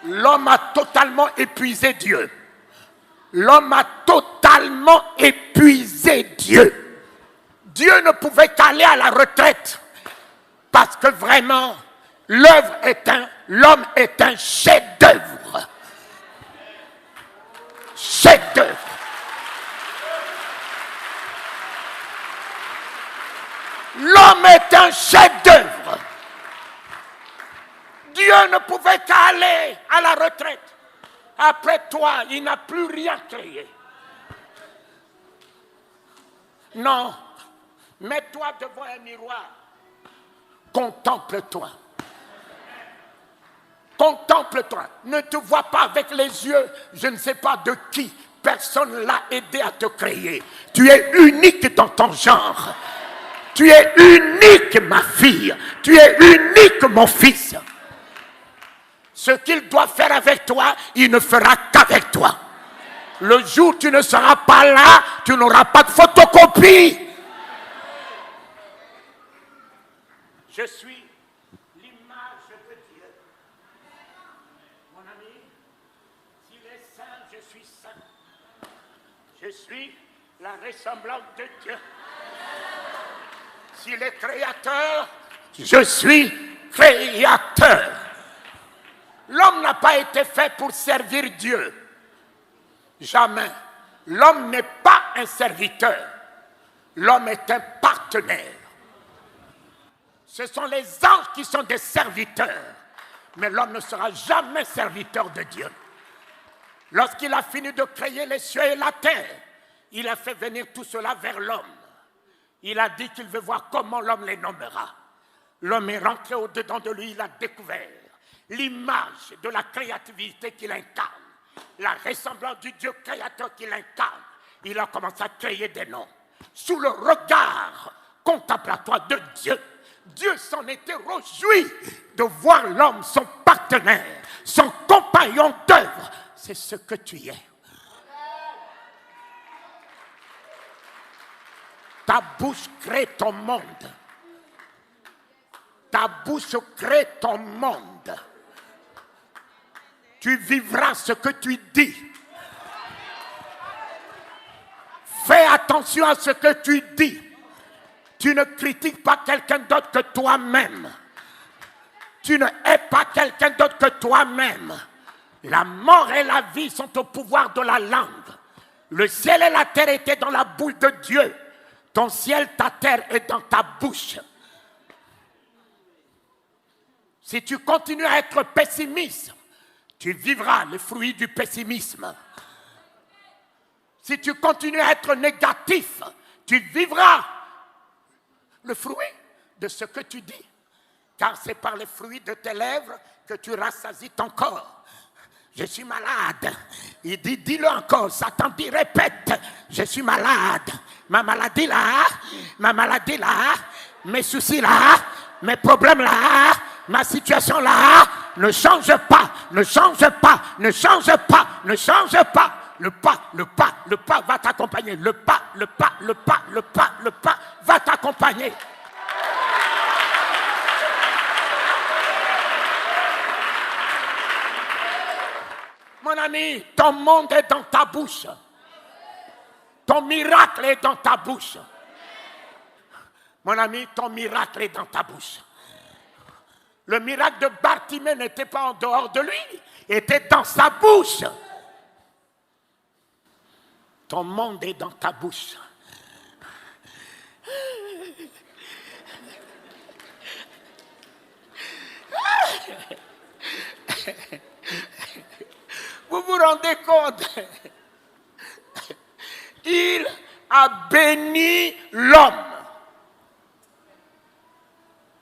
L'homme a totalement épuisé Dieu. L'homme a totalement épuisé Dieu. Dieu ne pouvait qu'aller à la retraite. Parce que vraiment, l'homme est un chef-d'œuvre. Chef-d'œuvre. L'homme est un chef-d'œuvre. Dieu ne pouvait qu'aller à la retraite. Après toi, il n'a plus rien créé. Non, mets-toi devant un miroir. Contemple-toi. Contemple-toi. Ne te vois pas avec les yeux, je ne sais pas de qui. Personne ne l'a aidé à te créer. Tu es unique dans ton genre. Tu es unique, ma fille. Tu es unique, mon fils. Ce qu'il doit faire avec toi, il ne fera qu'avec toi. Le jour où tu ne seras pas là, tu n'auras pas de photocopie. Je suis l'image de Dieu. Mon ami, s'il est saint, je suis saint. Je suis la ressemblance de Dieu. S'il est créateur, je suis créateur. L'homme n'a pas été fait pour servir Dieu. Jamais. L'homme n'est pas un serviteur. L'homme est un partenaire. Ce sont les anges qui sont des serviteurs. Mais l'homme ne sera jamais serviteur de Dieu. Lorsqu'il a fini de créer les cieux et la terre, il a fait venir tout cela vers l'homme. Il a dit qu'il veut voir comment l'homme les nommera. L'homme est rentré au-dedans de lui, il a découvert l'image de la créativité qu'il incarne, la ressemblance du Dieu créateur qu'il incarne. Il a commencé à créer des noms. Sous le regard contemplatoire de Dieu, Dieu s'en était réjoui de voir l'homme, son partenaire, son compagnon d'œuvre. C'est ce que tu es. Ta bouche crée ton monde. Ta bouche crée ton monde. Tu vivras ce que tu dis. Fais attention à ce que tu dis. Tu ne critiques pas quelqu'un d'autre que toi-même. Tu ne hais pas quelqu'un d'autre que toi-même. La mort et la vie sont au pouvoir de la langue. Le ciel et la terre étaient dans la bouche de Dieu. Ton ciel, ta terre est dans ta bouche. Si tu continues à être pessimiste, tu vivras les fruits du pessimisme. Si tu continues à être négatif, tu vivras le fruit de ce que tu dis. Car c'est par les fruits de tes lèvres que tu rassasies ton corps. Je suis malade. Il dit, dis-le encore. Satan dit, répète. Je suis malade. Ma maladie là, mes soucis là, mes problèmes là, ma situation là, ne change pas, ne change pas, ne change pas, ne change pas. Le pas va t'accompagner. Le pas va t'accompagner. Mon ami, ton monde est dans ta bouche. Ton miracle est dans ta bouche. Mon ami, ton miracle est dans ta bouche. Le miracle de Bartimée n'était pas en dehors de lui, était dans sa bouche. Ton monde est dans ta bouche. Vous vous rendez compte? Il a béni l'homme.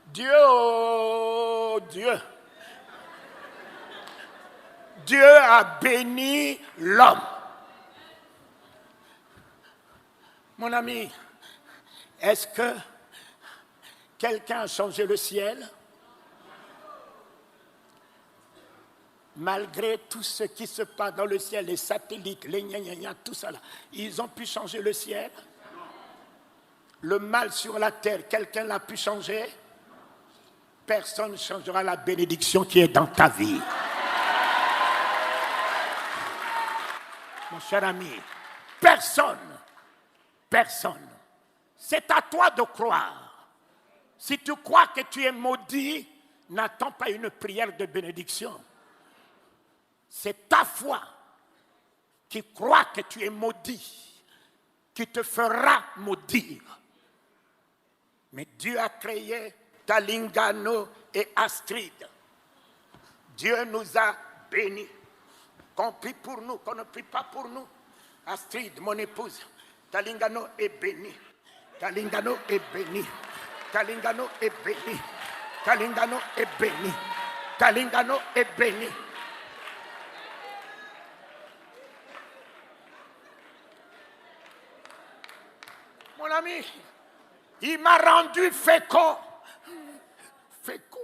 Dieu, oh Dieu. Dieu a béni l'homme. Mon ami, est-ce que quelqu'un a changé le ciel? Malgré tout ce qui se passe dans le ciel, les satellites, les gna-gna-gna, tout ça là, ils ont pu changer le ciel? Le mal sur la terre, quelqu'un l'a pu changer? Personne ne changera la bénédiction qui est dans ta vie. Mon cher ami, personne. C'est à toi de croire. Si tu crois que tu es maudit, n'attends pas une prière de bénédiction. C'est ta foi qui croit que tu es maudit, qui te fera maudire. Mais Dieu a créé Talingano et Astrid. Dieu nous a bénis. Qu'on prie pour nous, qu'on ne prie pas pour nous. Astrid, mon épouse, Talingano est béni. Talingano est béni. Talingano est béni. Talingano est béni. Talingano est béni. Mon ami, il m'a rendu fécond. Fécond.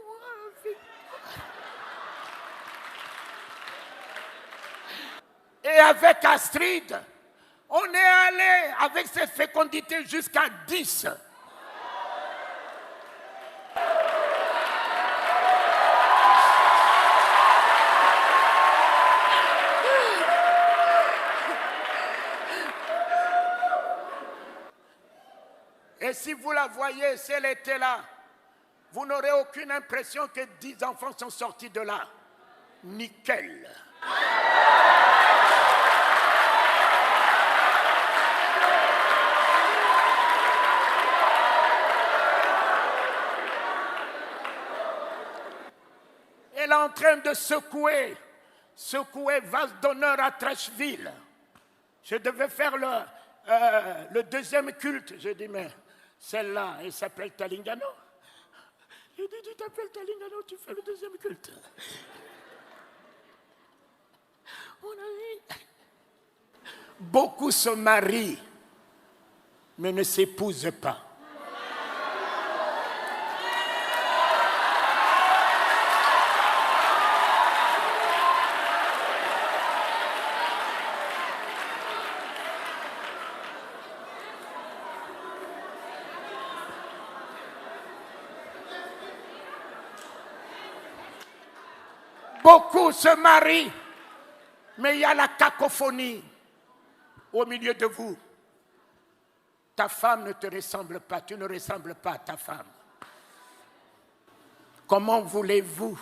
Et avec Astrid, on est allé avec cette fécondité jusqu'à 10. Et si vous la voyez, si elle était là, vous n'aurez aucune impression que 10 enfants sont sortis de là. Nickel. Elle est en train de secouer vase d'honneur à Trècheville. Je devais faire le deuxième culte. Je dis, mais celle-là, elle s'appelle Talingano. Je dis, tu t'appelles Talingano, tu fais le deuxième culte. Mon ami, beaucoup se marient, mais ne s'épousent pas. Beaucoup se marient, mais il y a la cacophonie au milieu de vous. Ta femme ne te ressemble pas, tu ne ressembles pas à ta femme. Comment voulez-vous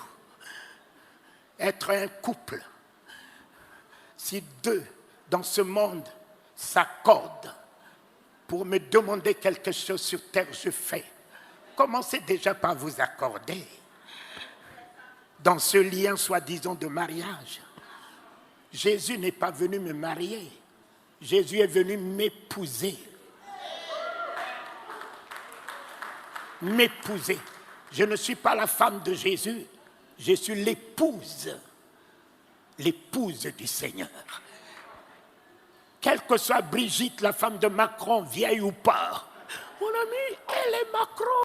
être un couple si deux dans ce monde s'accordent pour me demander quelque chose sur terre, je fais? Commencez déjà par vous accorder. dans ce lien soi-disant de mariage. Jésus n'est pas venu me marier. Jésus est venu m'épouser. M'épouser. Je ne suis pas la femme de Jésus. Je suis l'épouse. L'épouse du Seigneur. Quelle que soit Brigitte, la femme de Macron, vieille ou pas, mon ami, elle est Macron.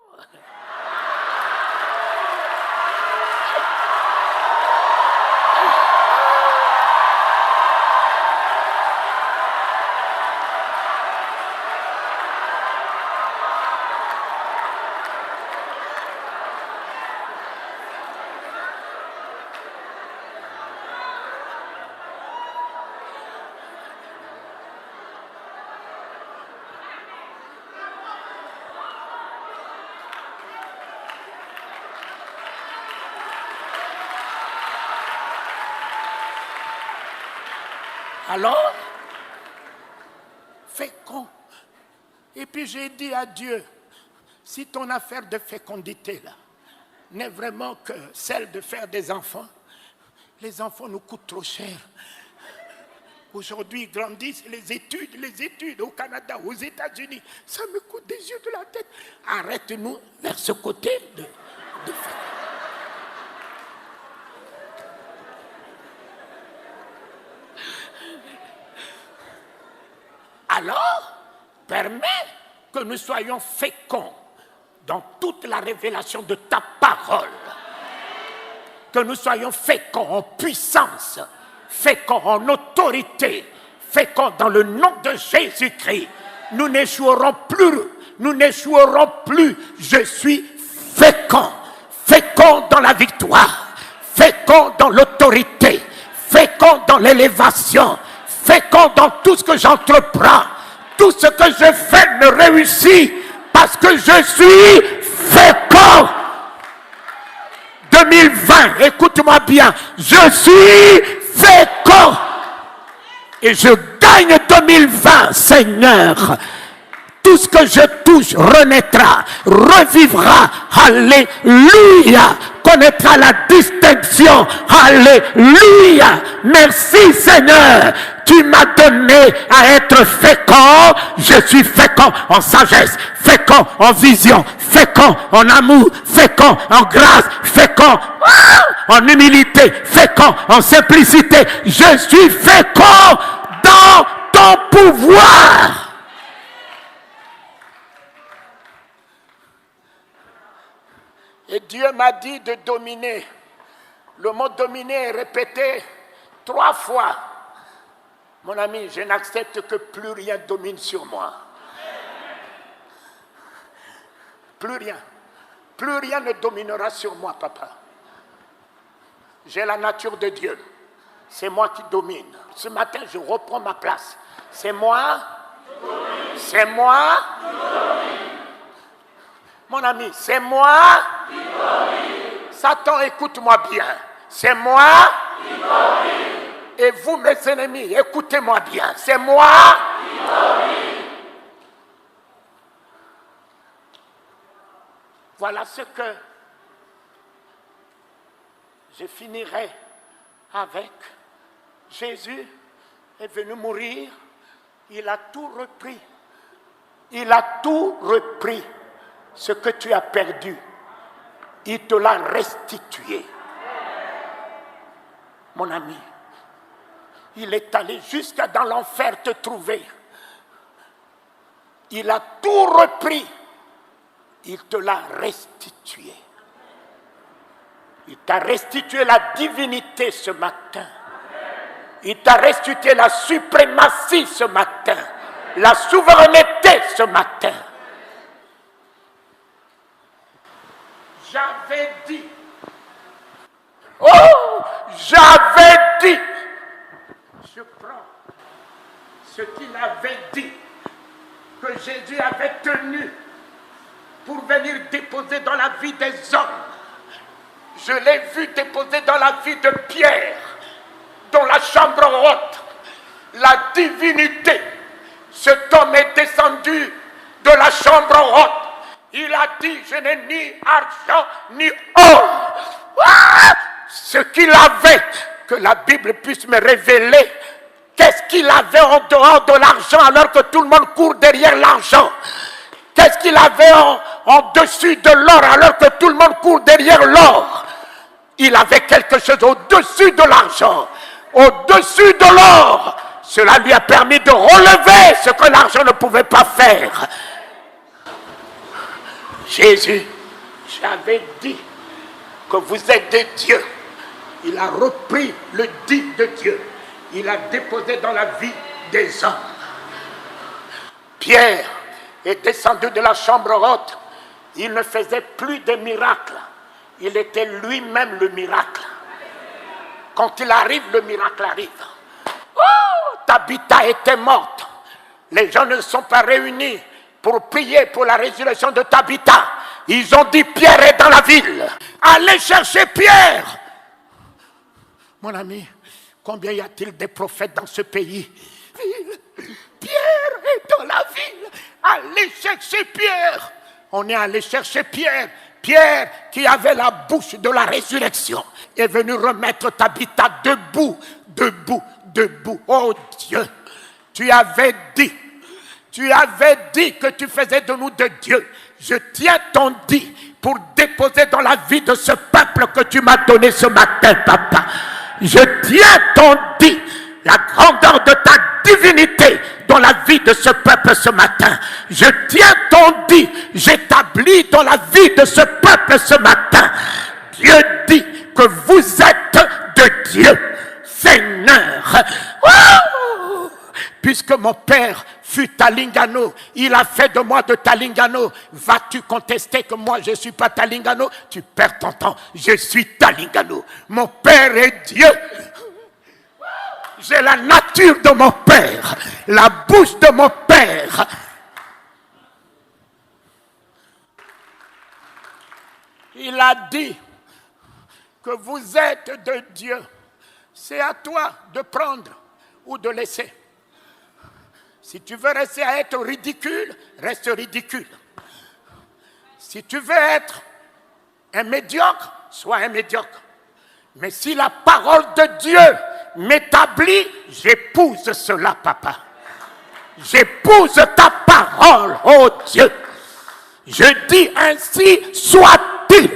Alors, fécond. Et puis j'ai dit à Dieu, si ton affaire de fécondité là n'est vraiment que celle de faire des enfants, les enfants nous coûtent trop cher. Aujourd'hui, ils grandissent, les études au Canada, aux États-Unis, ça me coûte des yeux de la tête. Arrête-nous vers ce côté de faire. Alors, permets que nous soyons féconds dans toute la révélation de ta parole. Que nous soyons féconds en puissance, féconds en autorité, féconds dans le nom de Jésus-Christ. Nous n'échouerons plus. Je suis fécond, fécond dans la victoire, fécond dans l'autorité, fécond dans l'élévation, fécond dans tout ce que j'entreprends. Tout ce que je fais me réussit parce que je suis fécond. 2020, écoute-moi bien, je suis fécond. Et je gagne 2020, Seigneur. Tout ce que je touche renaîtra, revivra, alléluia, connaîtra la distinction, alléluia. Merci Seigneur, tu m'as donné à être fécond, je suis fécond en sagesse, fécond en vision, fécond en amour, fécond en grâce, fécond en humilité, fécond en simplicité, je suis fécond dans ton pouvoir. Et Dieu m'a dit de dominer. Le mot dominer est répété 3 fois. Mon ami, je n'accepte que plus rien domine sur moi. Plus rien. Plus rien ne dominera sur moi, papa. J'ai la nature de Dieu. C'est moi qui domine. Ce matin, je reprends ma place. C'est moi. C'est moi. Mon ami, c'est moi. Satan, écoute-moi bien. C'est moi. Et vous, mes ennemis, écoutez-moi bien. C'est moi. Voilà ce que je finirai avec. Jésus est venu mourir. Il a tout repris. Il a tout repris. Ce que tu as perdu, il te l'a restitué. Mon ami, il est allé jusqu'à dans l'enfer te trouver. Il a tout repris. Il te l'a restitué. Il t'a restitué la divinité ce matin. Il t'a restitué la suprématie ce matin. La souveraineté ce matin. J'avais dit. Oh, j'avais dit. Je prends ce qu'il avait dit, que Jésus avait tenu pour venir déposer dans la vie des hommes. Je l'ai vu déposer dans la vie de Pierre, dans la chambre haute, la divinité. Cet homme est descendu de la chambre haute. Il a dit, je n'ai ni argent ni or. Ah, ce qu'il avait, que la Bible puisse me révéler. Qu'est-ce qu'il avait en dehors de l'argent alors que tout le monde court derrière l'argent? Qu'est-ce qu'il avait en dessus de l'or alors que tout le monde court derrière l'or? Il avait quelque chose au-dessus de l'argent, au-dessus de l'or. Cela lui a permis de relever ce que l'argent ne pouvait pas faire. Jésus, j'avais dit que vous êtes des dieux. Il a repris le dit de Dieu. Il a déposé dans la vie des hommes. Pierre est descendu de la chambre haute. Il ne faisait plus de miracles. Il était lui-même le miracle. Quand il arrive, le miracle arrive. Oh, Tabitha était morte. Les gens ne sont pas réunis pour prier pour la résurrection de Tabitha. Ils ont dit Pierre est dans la ville. Allez chercher Pierre. Mon ami, combien y a-t-il de prophètes dans ce pays? Pierre est dans la ville. Allez chercher Pierre. On est allé chercher Pierre. Pierre, qui avait la bouche de la résurrection, est venu remettre Tabitha debout, debout, debout. Oh Dieu, tu avais dit que tu faisais de nous de Dieu. Je tiens ton dit pour déposer dans la vie de ce peuple que tu m'as donné ce matin, papa. Je tiens ton dit, la grandeur de ta divinité dans la vie de ce peuple ce matin. Je tiens ton dit, j'établis dans la vie de ce peuple ce matin. Dieu dit que vous êtes de Dieu, Seigneur. Oh! Puisque mon père fut Talingano, il a fait de moi de Talingano. Vas-tu contester que moi je ne suis pas Talingano? Tu perds ton temps, je suis Talingano. Mon père est Dieu. J'ai la nature de mon père, la bouche de mon père. Il a dit que vous êtes de Dieu. C'est à toi de prendre ou de laisser. Si tu veux rester à être ridicule, reste ridicule. Si tu veux être un médiocre, sois un médiocre. Mais si la parole de Dieu m'établit, j'épouse cela, papa. J'épouse ta parole, oh Dieu. Je dis ainsi, soit-il.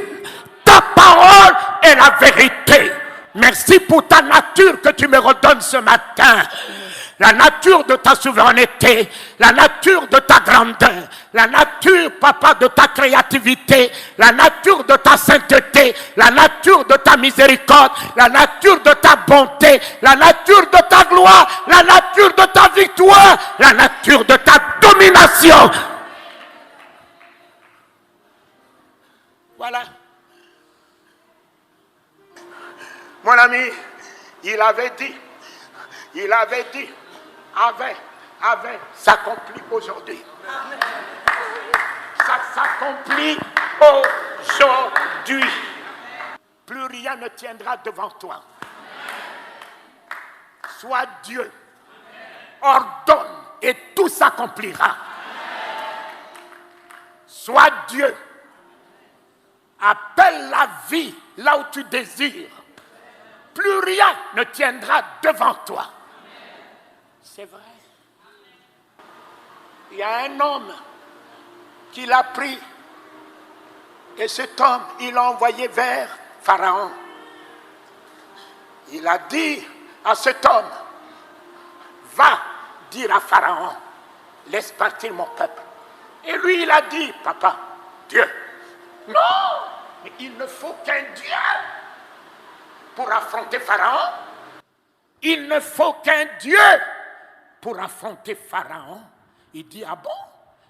Ta parole est la vérité. Merci pour ta nature que tu me redonnes ce matin. La nature de ta souveraineté, la nature de ta grandeur, la nature, papa, de ta créativité, la nature de ta sainteté, la nature de ta miséricorde, la nature de ta bonté, la nature de ta gloire, la nature de ta victoire, la nature de ta domination. Voilà. Mon ami, il avait dit, avait s'accomplit aujourd'hui. Ça s'accomplit aujourd'hui. Plus rien ne tiendra devant toi. Sois Dieu. Ordonne et tout s'accomplira. Sois Dieu. Appelle la vie là où tu désires. Plus rien ne tiendra devant toi. C'est vrai. Il y a un homme qui l'a pris et cet homme, il l'a envoyé vers Pharaon. Il a dit à cet homme, va dire à Pharaon, laisse partir mon peuple. Et lui, il a dit, papa, Dieu, non, mais il ne faut qu'un Dieu pour affronter Pharaon. Il ne faut qu'un Dieu pour affronter Pharaon. Il dit, ah bon,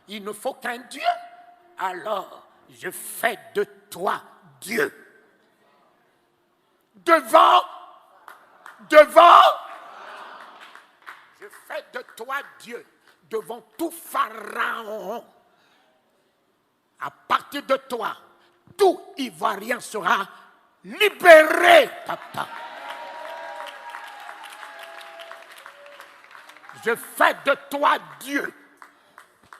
il ne faut qu'un Dieu. Alors, je fais de toi Dieu. Devant, je fais de toi Dieu. Devant tout Pharaon. À partir de toi, tout Ivoirien sera libéré, papa. Je fais de toi Dieu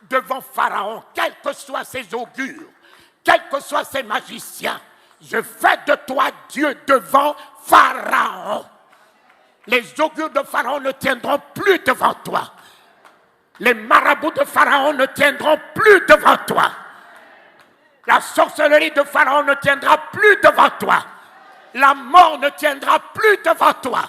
devant Pharaon, quels que soient ses augures, quels que soient ses magiciens, Je fais de toi Dieu devant Pharaon. Les augures de Pharaon ne tiendront plus devant toi. Les marabouts de Pharaon ne tiendront plus devant toi. La sorcellerie de Pharaon ne tiendra plus devant toi. La mort ne tiendra plus devant toi.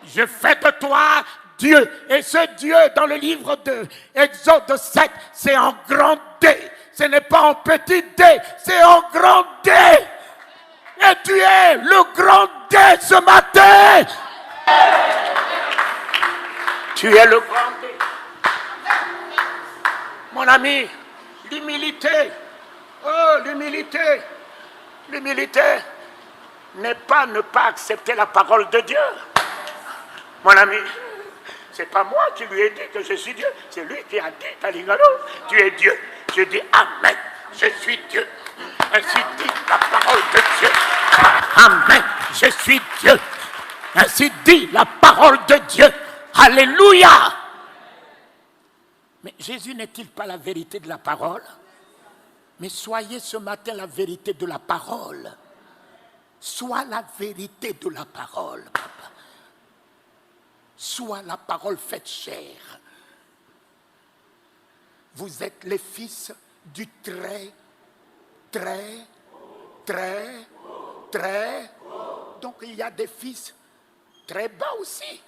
Je fais de toi Dieu. Et ce Dieu, dans le livre de Exode 7, c'est en grand D. Ce n'est pas en petit D, c'est en grand D. Et tu es le grand D ce matin. Tu es le grand D. Mon ami, l'humilité. Oh, l'humilité. L'humilité n'est pas ne pas accepter la parole de Dieu. Mon ami, c'est pas moi qui lui ai dit que je suis Dieu. C'est lui qui a dit, Taligalo, tu es Dieu. Je dis Amen, je suis Dieu. Ainsi dit la parole de Dieu. Amen, je suis Dieu. Ainsi dit la parole de Dieu. Alléluia. Mais Jésus n'est-il pas la vérité de la parole? Mais soyez ce matin la vérité de la parole. Sois la vérité de la parole, papa. Sois la parole faite chair. Vous êtes les fils du très. Donc il y a des fils très bas aussi.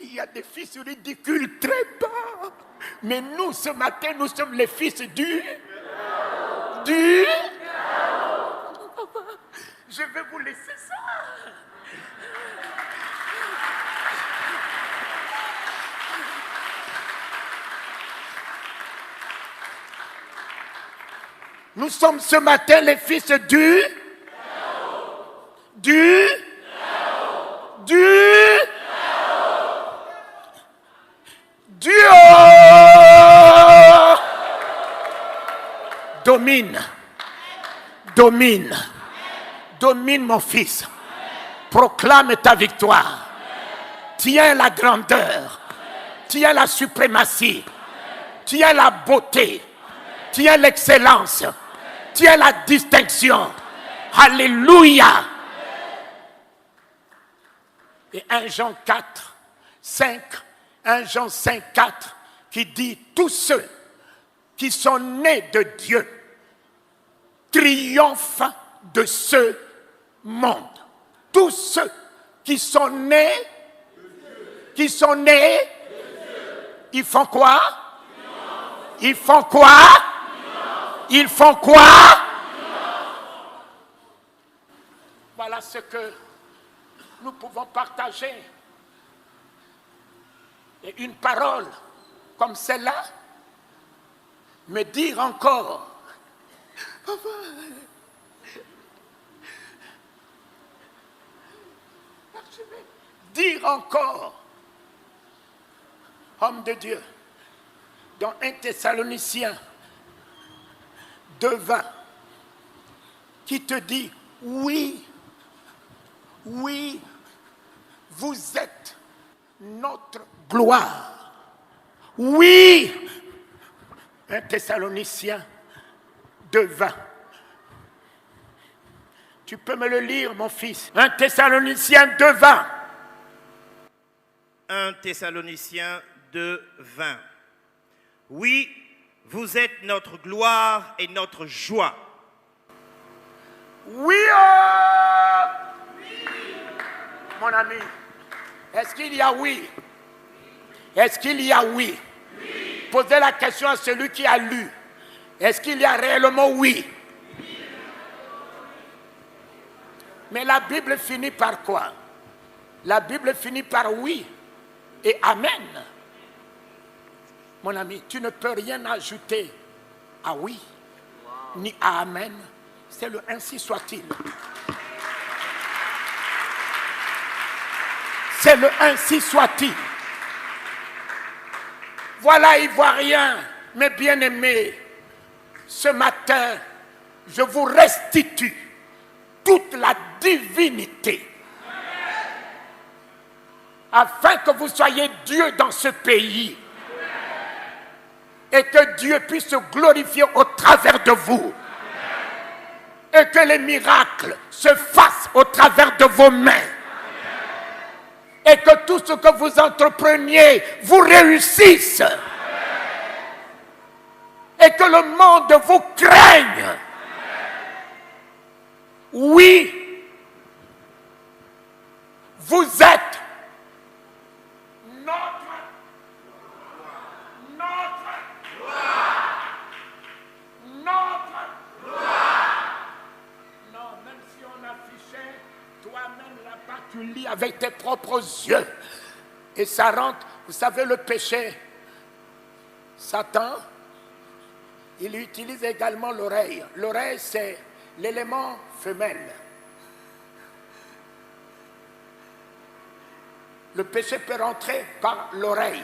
Il y a des fils ridicules très bas. Mais nous, ce matin, nous sommes les fils du. Je vais vous laisser ça. Nous sommes ce matin les fils du. Domine mon fils. Proclame ta victoire. Tiens la grandeur. Tiens la suprématie. Tiens la beauté. Tiens l'excellence. Tiens la distinction. Alléluia. Et 1 Jean 4, 5, 1 Jean 5, 4, qui dit tous ceux qui sont nés de Dieu triomphent de ce monde. Tous ceux qui sont nés, ils font quoi? Ils font quoi? Ils font quoi? Voilà ce que nous pouvons partager. Et une parole comme celle-là, me dire encore, papa, dire encore, homme de Dieu, dans 1 Thessaloniciens 2:20, qui te dit, oui, vous êtes notre gloire. Oui, 1 Thessaloniciens 2:20. Tu peux me le lire, mon fils. 1 Thessaloniciens 2:20. 1 Thessaloniciens 2:20. Oui, vous êtes notre gloire et notre joie. Oui, oh! Oui. Mon ami, est-ce qu'il y a oui? Est-ce qu'il y a oui? Oui. Posez la question à celui qui a lu. Est-ce qu'il y a réellement oui? Oui. Mais la Bible finit par quoi? La Bible finit par oui et amen. Mon ami, tu ne peux rien ajouter à oui, ni à amen. C'est le ainsi soit-il. C'est le ainsi soit-il. Voilà, Ivoiriens, mes bien-aimés, ce matin, je vous restitue toute la divinité afin que vous soyez Dieu dans ce pays et que Dieu puisse se glorifier au travers de vous. que les miracles se fassent au travers de vos mains. Et que tout ce que vous entrepreniez vous réussisse. Et que le monde vous craigne. Oui, vous êtes notre gloire. Non, même si on affichait, toi-même là-bas, tu lis avec tes propres yeux. Et ça rentre, vous savez, le péché. Satan, il utilise également l'oreille. L'oreille, c'est l'élément femelle. Le péché peut rentrer par l'oreille,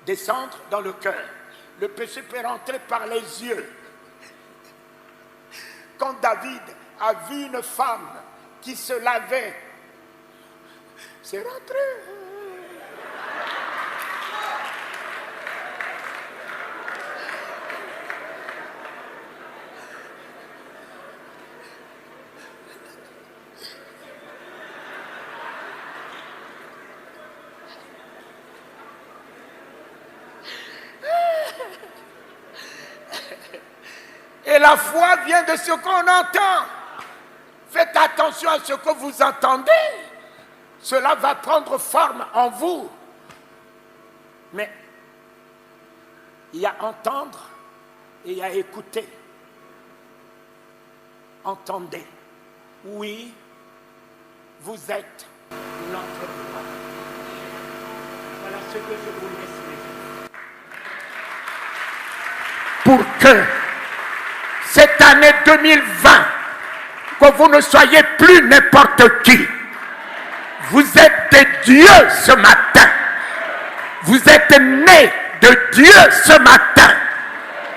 descendre dans le cœur. Le péché peut rentrer par les yeux. Quand David a vu une femme qui se lavait, c'est rentré. Et la foi vient de ce qu'on entend. Faites attention à ce que vous entendez. Cela va prendre forme en vous. Mais il y a entendre et il y a écouter. Entendez. Oui, vous êtes notre gloire. Voilà ce que je vous laisse. Pour que cette année 2020, que vous ne soyez plus n'importe qui. Vous êtes des dieux ce matin. Vous êtes nés de Dieu ce matin.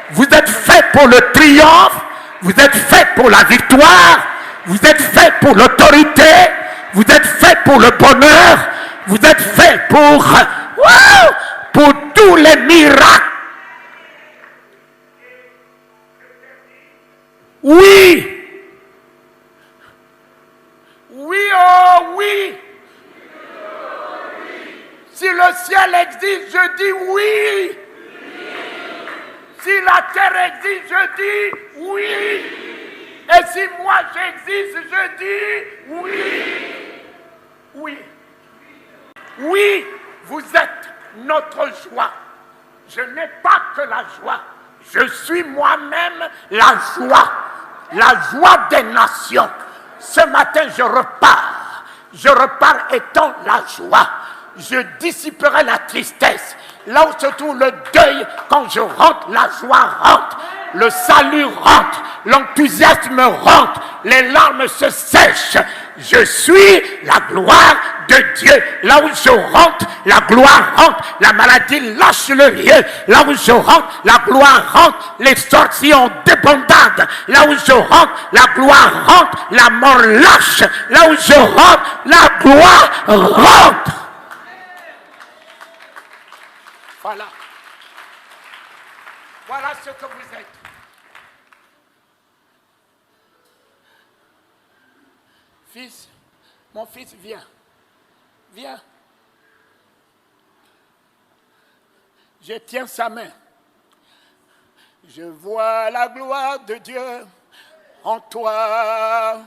Vous êtes faits pour le triomphe. Vous êtes faits pour la victoire. Vous êtes faits pour l'autorité. Vous êtes faits pour le bonheur. Vous êtes faits pour tous les miracles. Oui. Oui, oh oui. Si le ciel existe, je dis oui. Si la terre existe, je dis oui. Et si moi j'existe, je dis oui. Oui. Oui, vous êtes notre joie. Je n'ai pas que la joie. Je suis moi-même la joie des nations. Ce matin, je repars. Je repars étant la joie. Je dissiperai la tristesse. Là où se trouve le deuil, quand je rentre, la joie rentre. Le salut rentre. L'enthousiasme rentre. Les larmes se sèchent. Je suis la gloire de Dieu. Là où je rentre, la gloire rentre. La maladie lâche le lieu. Là où je rentre, la gloire rentre. Les sorciers ont débandade. Là où je rentre, la gloire rentre. La mort lâche. Là où je rentre, la gloire rentre. Voilà. Voilà ce que vous êtes. Fils, mon fils, viens. Viens. Je tiens sa main. Je vois la gloire de Dieu en toi.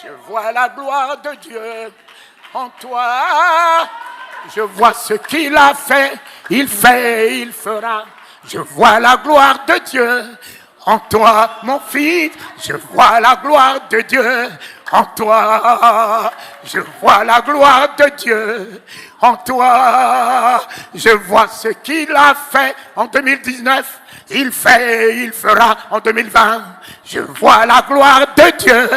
Je vois la gloire de Dieu en toi. Je vois ce qu'il a fait, il fera. Je vois la gloire de Dieu en toi, mon fils. Je vois la gloire de Dieu en toi. Je vois la gloire de Dieu en toi. Je vois ce qu'il a fait en 2019. Il fera en 2020. Je vois la gloire de Dieu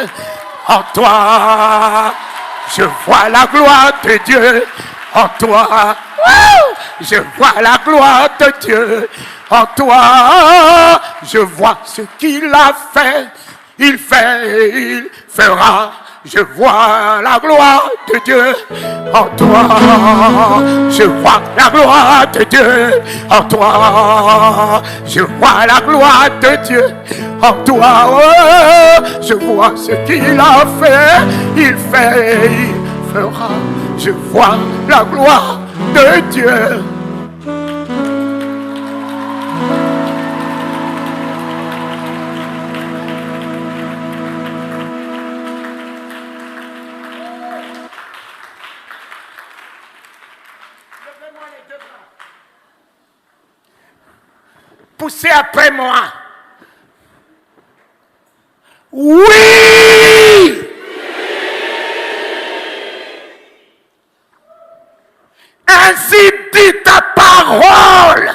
en toi. Je vois la gloire de Dieu en toi. Je vois la gloire de Dieu en toi. Je vois ce qu'il a fait. Il fera. Je vois la gloire de Dieu en toi. Je vois la gloire de Dieu en toi. Je vois la gloire de Dieu en toi. Oh, je vois ce qu'il a fait. Il fait, il fera. Je vois la gloire de Dieu. Poussez après moi. Oui! Ainsi dit ta parole.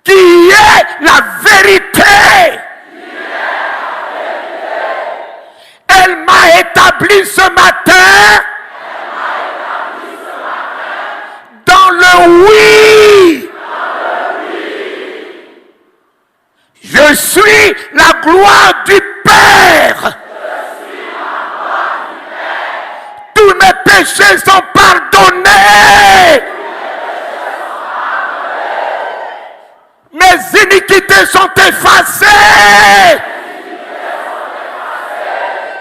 Qui est la vérité. Elle m'a établi ce matin. Dans le oui. Je suis la gloire du Père. Tous mes péchés sont pardonnés. Mes iniquités sont effacées.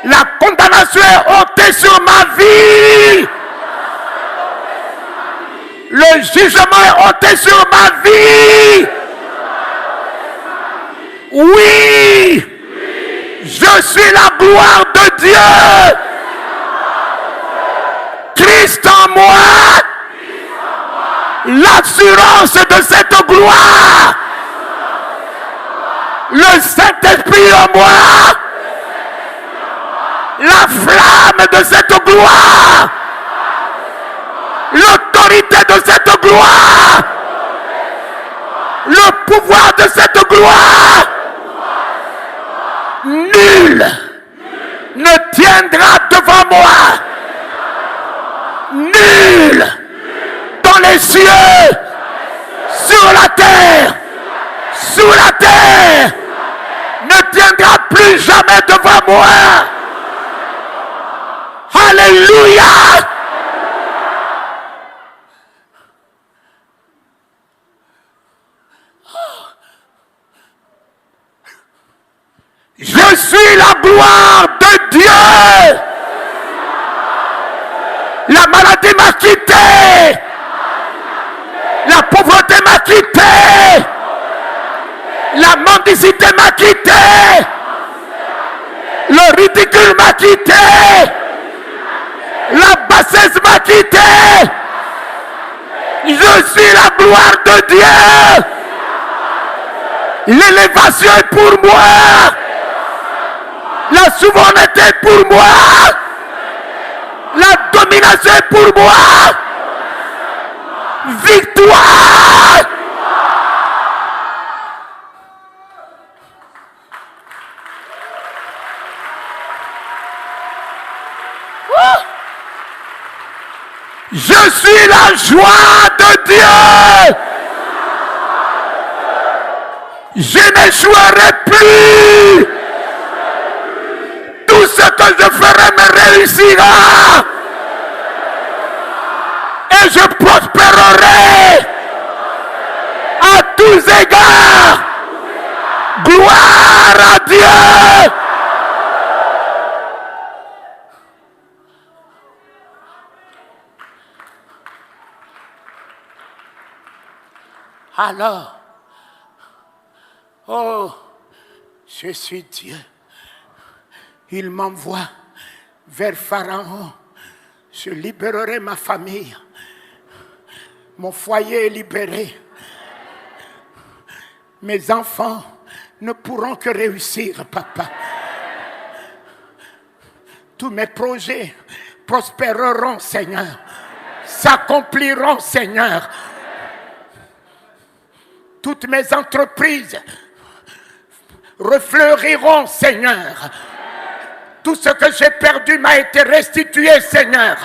La condamnation est ôtée sur ma vie. Le jugement est ôté sur ma vie. Oui, je suis la gloire de Dieu. Christ en moi, l'assurance de cette gloire. Le Saint-Esprit en moi, la flamme de cette gloire. L'autorité de cette gloire. Le pouvoir de cette gloire. Nul ne tiendra devant moi. Nul dans les cieux, sur la terre, sous la terre, ne tiendra plus jamais devant moi. Alléluia. Je suis la gloire de Dieu. La maladie m'a quitté. La pauvreté m'a quitté. La mendicité m'a quitté. Le ridicule m'a quitté. La bassesse m'a quitté. Je suis la gloire de Dieu. L'élévation est pour moi. La souveraineté est pour moi. La domination est pour moi. Victoire. Je suis la joie de Dieu. Je n'échouerai plus. Tout ce que je ferai me réussira. Et je prospérerai à tous égards. Gloire à Dieu. Alors, oh, je suis Dieu. Il m'envoie vers Pharaon. Je libérerai ma famille. Mon foyer est libéré. Mes enfants ne pourront que réussir, papa. Tous mes projets prospéreront, Seigneur. S'accompliront, Seigneur. Toutes mes entreprises refleuriront, Seigneur. Tout ce que j'ai perdu m'a été restitué, Seigneur.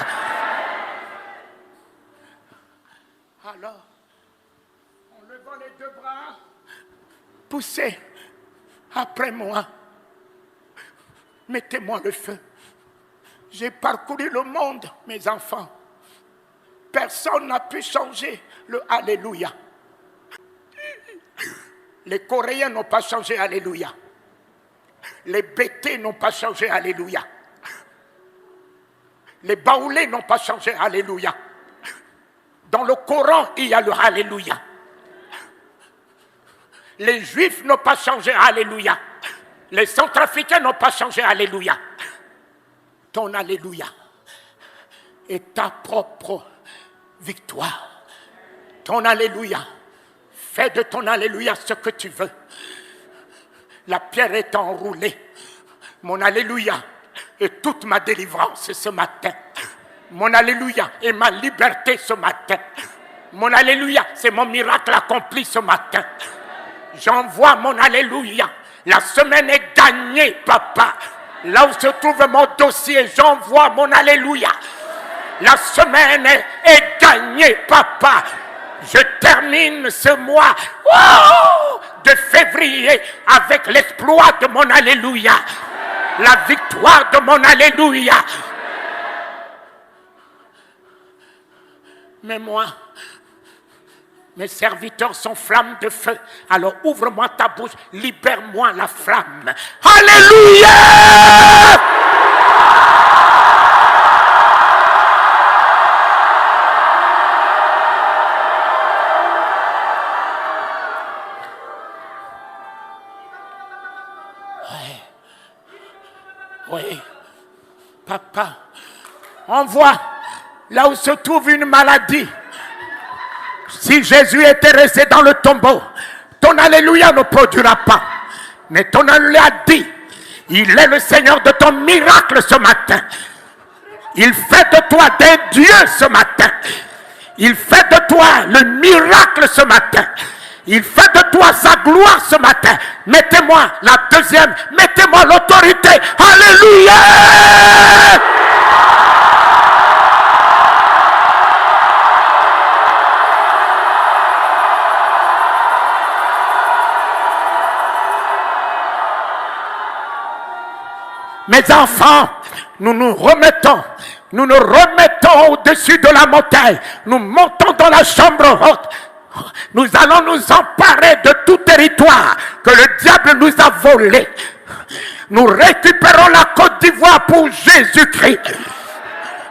Alors, en levant les deux bras, poussez après moi. Mettez-moi le feu. J'ai parcouru le monde, mes enfants. Personne n'a pu changer le Alléluia. Les Coréens n'ont pas changé Alléluia. Les Bétés n'ont pas changé Alléluia. Les Baoulés n'ont pas changé Alléluia. Dans le Coran, il y a le Alléluia. Les Juifs n'ont pas changé Alléluia. Les Centrafricains n'ont pas changé Alléluia. Ton Alléluia est ta propre victoire. Ton Alléluia, fais de ton Alléluia ce que tu veux. La pierre est enroulée. Mon Alléluia est toute ma délivrance ce matin. Mon Alléluia est ma liberté ce matin. Mon Alléluia, c'est mon miracle accompli ce matin. J'envoie mon Alléluia. La semaine est gagnée, papa. Là où se trouve mon dossier, j'envoie mon Alléluia. La semaine est gagnée, papa. Je termine ce mois de février avec l'exploit de mon Alléluia. La victoire de mon Alléluia. Mais moi, mes serviteurs sont flammes de feu. Alors ouvre-moi ta bouche, libère-moi la flamme. Alléluia! Oui, papa, envoie là où se trouve une maladie. Si Jésus était resté dans le tombeau, ton Alléluia ne produira pas. Mais ton Alléluia dit, il est le Seigneur de ton miracle ce matin. Il fait de toi des dieux ce matin. Il fait de toi le miracle ce matin. Il fait de toi sa gloire ce matin. Mettez-moi la deuxième, mettez-moi l'autorité. Alléluia! Mes enfants, nous nous remettons au-dessus de la montagne. Nous montons dans la chambre haute. Nous allons nous emparer de tout territoire que le diable nous a volé. Nous récupérons la Côte d'Ivoire pour Jésus-Christ.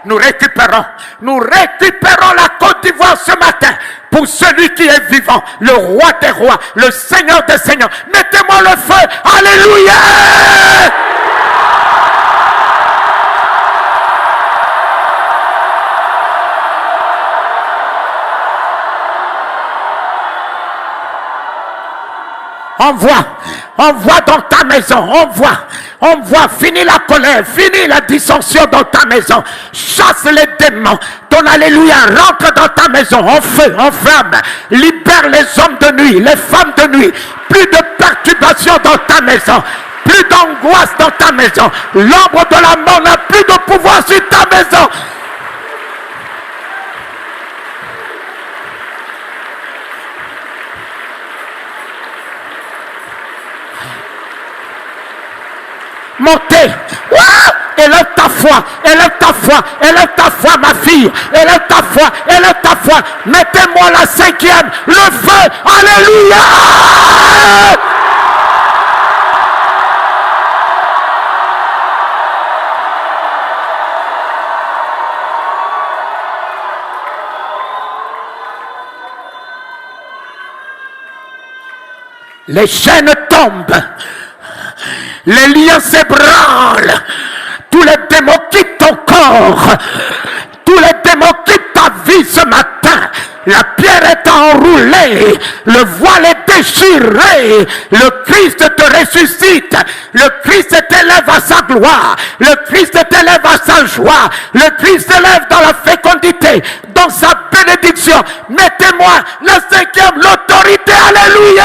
Nous récupérons la Côte d'Ivoire ce matin pour celui qui est vivant, le roi des rois, le Seigneur des seigneurs. Mettez-moi le feu. Alléluia! Envoie dans ta maison, envoie, finis la colère, finis la dissension dans ta maison, chasse les démons, ton Alléluia rentre dans ta maison, en feu, en flamme, libère les hommes de nuit, les femmes de nuit, plus de perturbations dans ta maison, plus d'angoisse dans ta maison, l'ombre de la mort n'a plus de pouvoir sur ta maison. Montez, élève ta foi, ma fille, élève ta foi, mettez-moi la cinquième, le feu, alléluia! Les chaînes tombent. Les liens s'ébranlent. Tous les démons quittent ton corps. Tous les démons quittent ta vie ce matin. La pierre est enroulée. Le voile est déchiré. Le Christ te ressuscite. Le Christ t'élève à sa gloire. Le Christ t'élève à sa joie. Le Christ t'élève dans la fécondité, dans sa bénédiction. Mettez-moi la cinquième, l'autorité. Alléluia!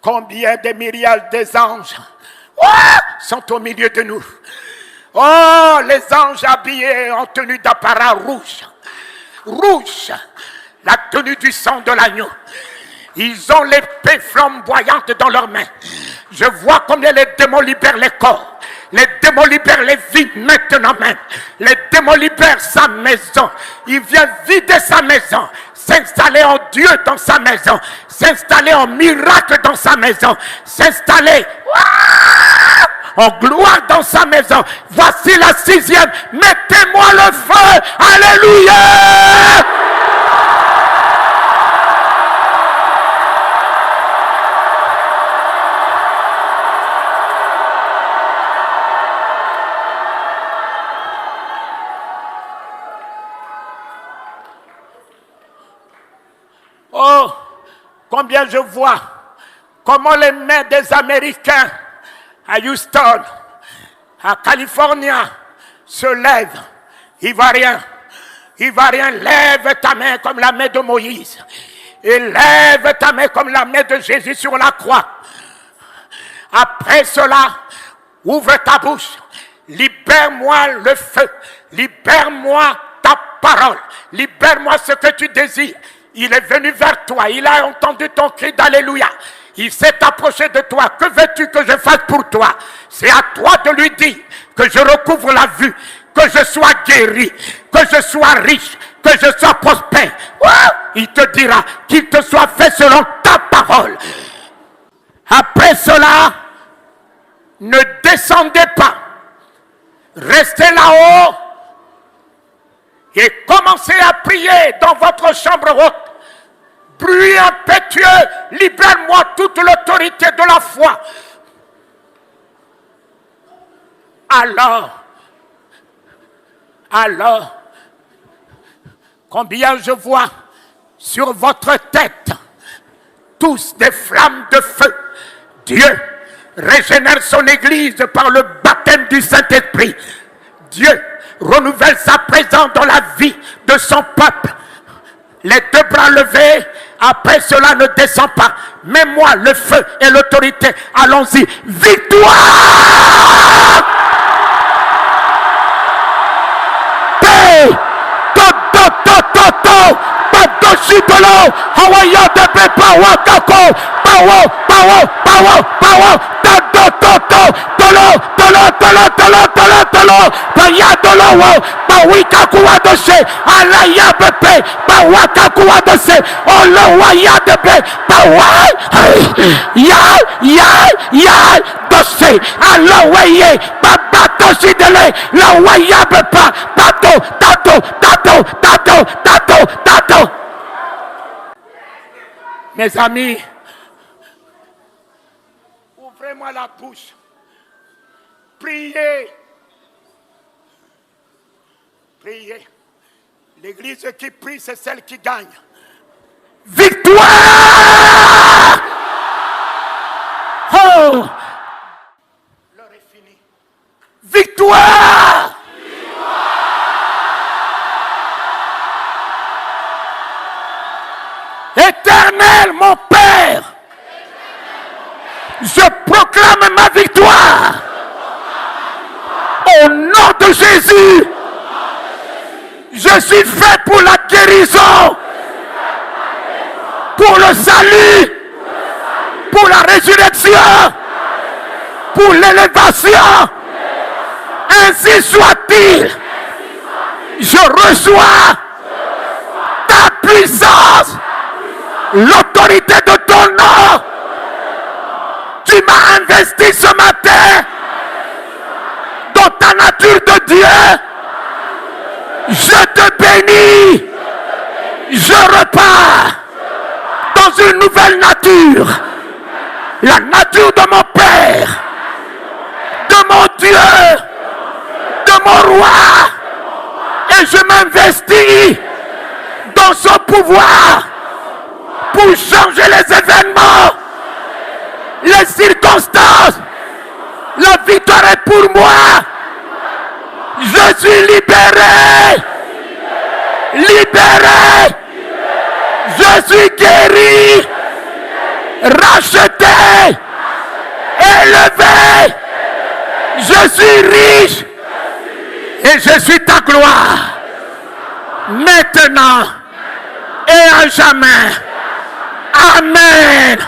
Combien de myriades des anges sont au milieu de nous. Oh, les anges habillés en tenue d'apparat rouge. Rouge, la tenue du sang de l'agneau. Ils ont l'épée flamboyante dans leurs mains. Je vois combien les démons libèrent les corps. Les démons libèrent les vies maintenant même. Les démons libèrent sa maison. Il vient vider sa maison. S'installer en Dieu dans sa maison. S'installer en miracle dans sa maison. S'installer en gloire dans sa maison. Voici la 6e. Mettez-moi le feu. Alléluia. Oh, combien je vois comment les mains des Américains à Houston, à Californie, se lèvent. Ivoirien, lève ta main comme la main de Moïse. Et lève ta main comme la main de Jésus sur la croix. Après cela, ouvre ta bouche. Libère-moi le feu. Libère-moi ta parole. Libère-moi ce que tu désires. Il est venu vers toi, il a entendu ton cri d'alléluia. Il s'est approché de toi. Que veux-tu que je fasse pour toi? C'est à toi de lui dire que je recouvre la vue, que je sois guéri, que je sois riche, que je sois prospère. Il te dira qu'il te soit fait selon ta parole. Après cela, ne descendez pas. Restez là-haut et commencez à prier dans votre chambre haute. Bruit impétueux, libère-moi toute l'autorité de la foi. Alors, combien je vois sur votre tête tous des flammes de feu. Dieu régénère son église par le baptême du Saint-Esprit. Dieu renouvelle sa présence dans la vie de son peuple. Les 2 bras levés, après cela ne descend pas. Mets-moi le feu et l'autorité. Allons-y. Victoire! Paix! Padoshitolo! Hawaii de Pepa Wakako! Power! Tolo, Payadolo, Pawikakuwa doshe, Alaya Bepe, Pawakakuwa doshe, Olowaya Debe, Ya, doshe, Alowaye, Babatoshi dele, Lawaya Bepa, Tato. Mes amis, ouvrez-moi la bouche. Priez. L'église qui prie, c'est celle qui gagne. Victoire! Oh! L'heure est finie. Victoire! Éternel, mon Père, je proclame ma victoire. Au nom de Jésus, je suis fait pour la guérison, pour le salut, pour la résurrection, pour l'élévation. Ainsi soit-il. Je reçois ta puissance, l'autorité de ton nom. Tu m'as investi ce matin dans ta nature de Dieu. Je te bénis. Je repars dans une nouvelle nature. La nature de mon Père, de mon Dieu, de mon roi. Et je m'investis dans son pouvoir pour changer les événements, les circonstances. La victoire est pour moi. Je suis libéré. Je suis guéri. Racheté. Élevé. Je suis riche et je suis ta gloire. Maintenant et à jamais. Amen.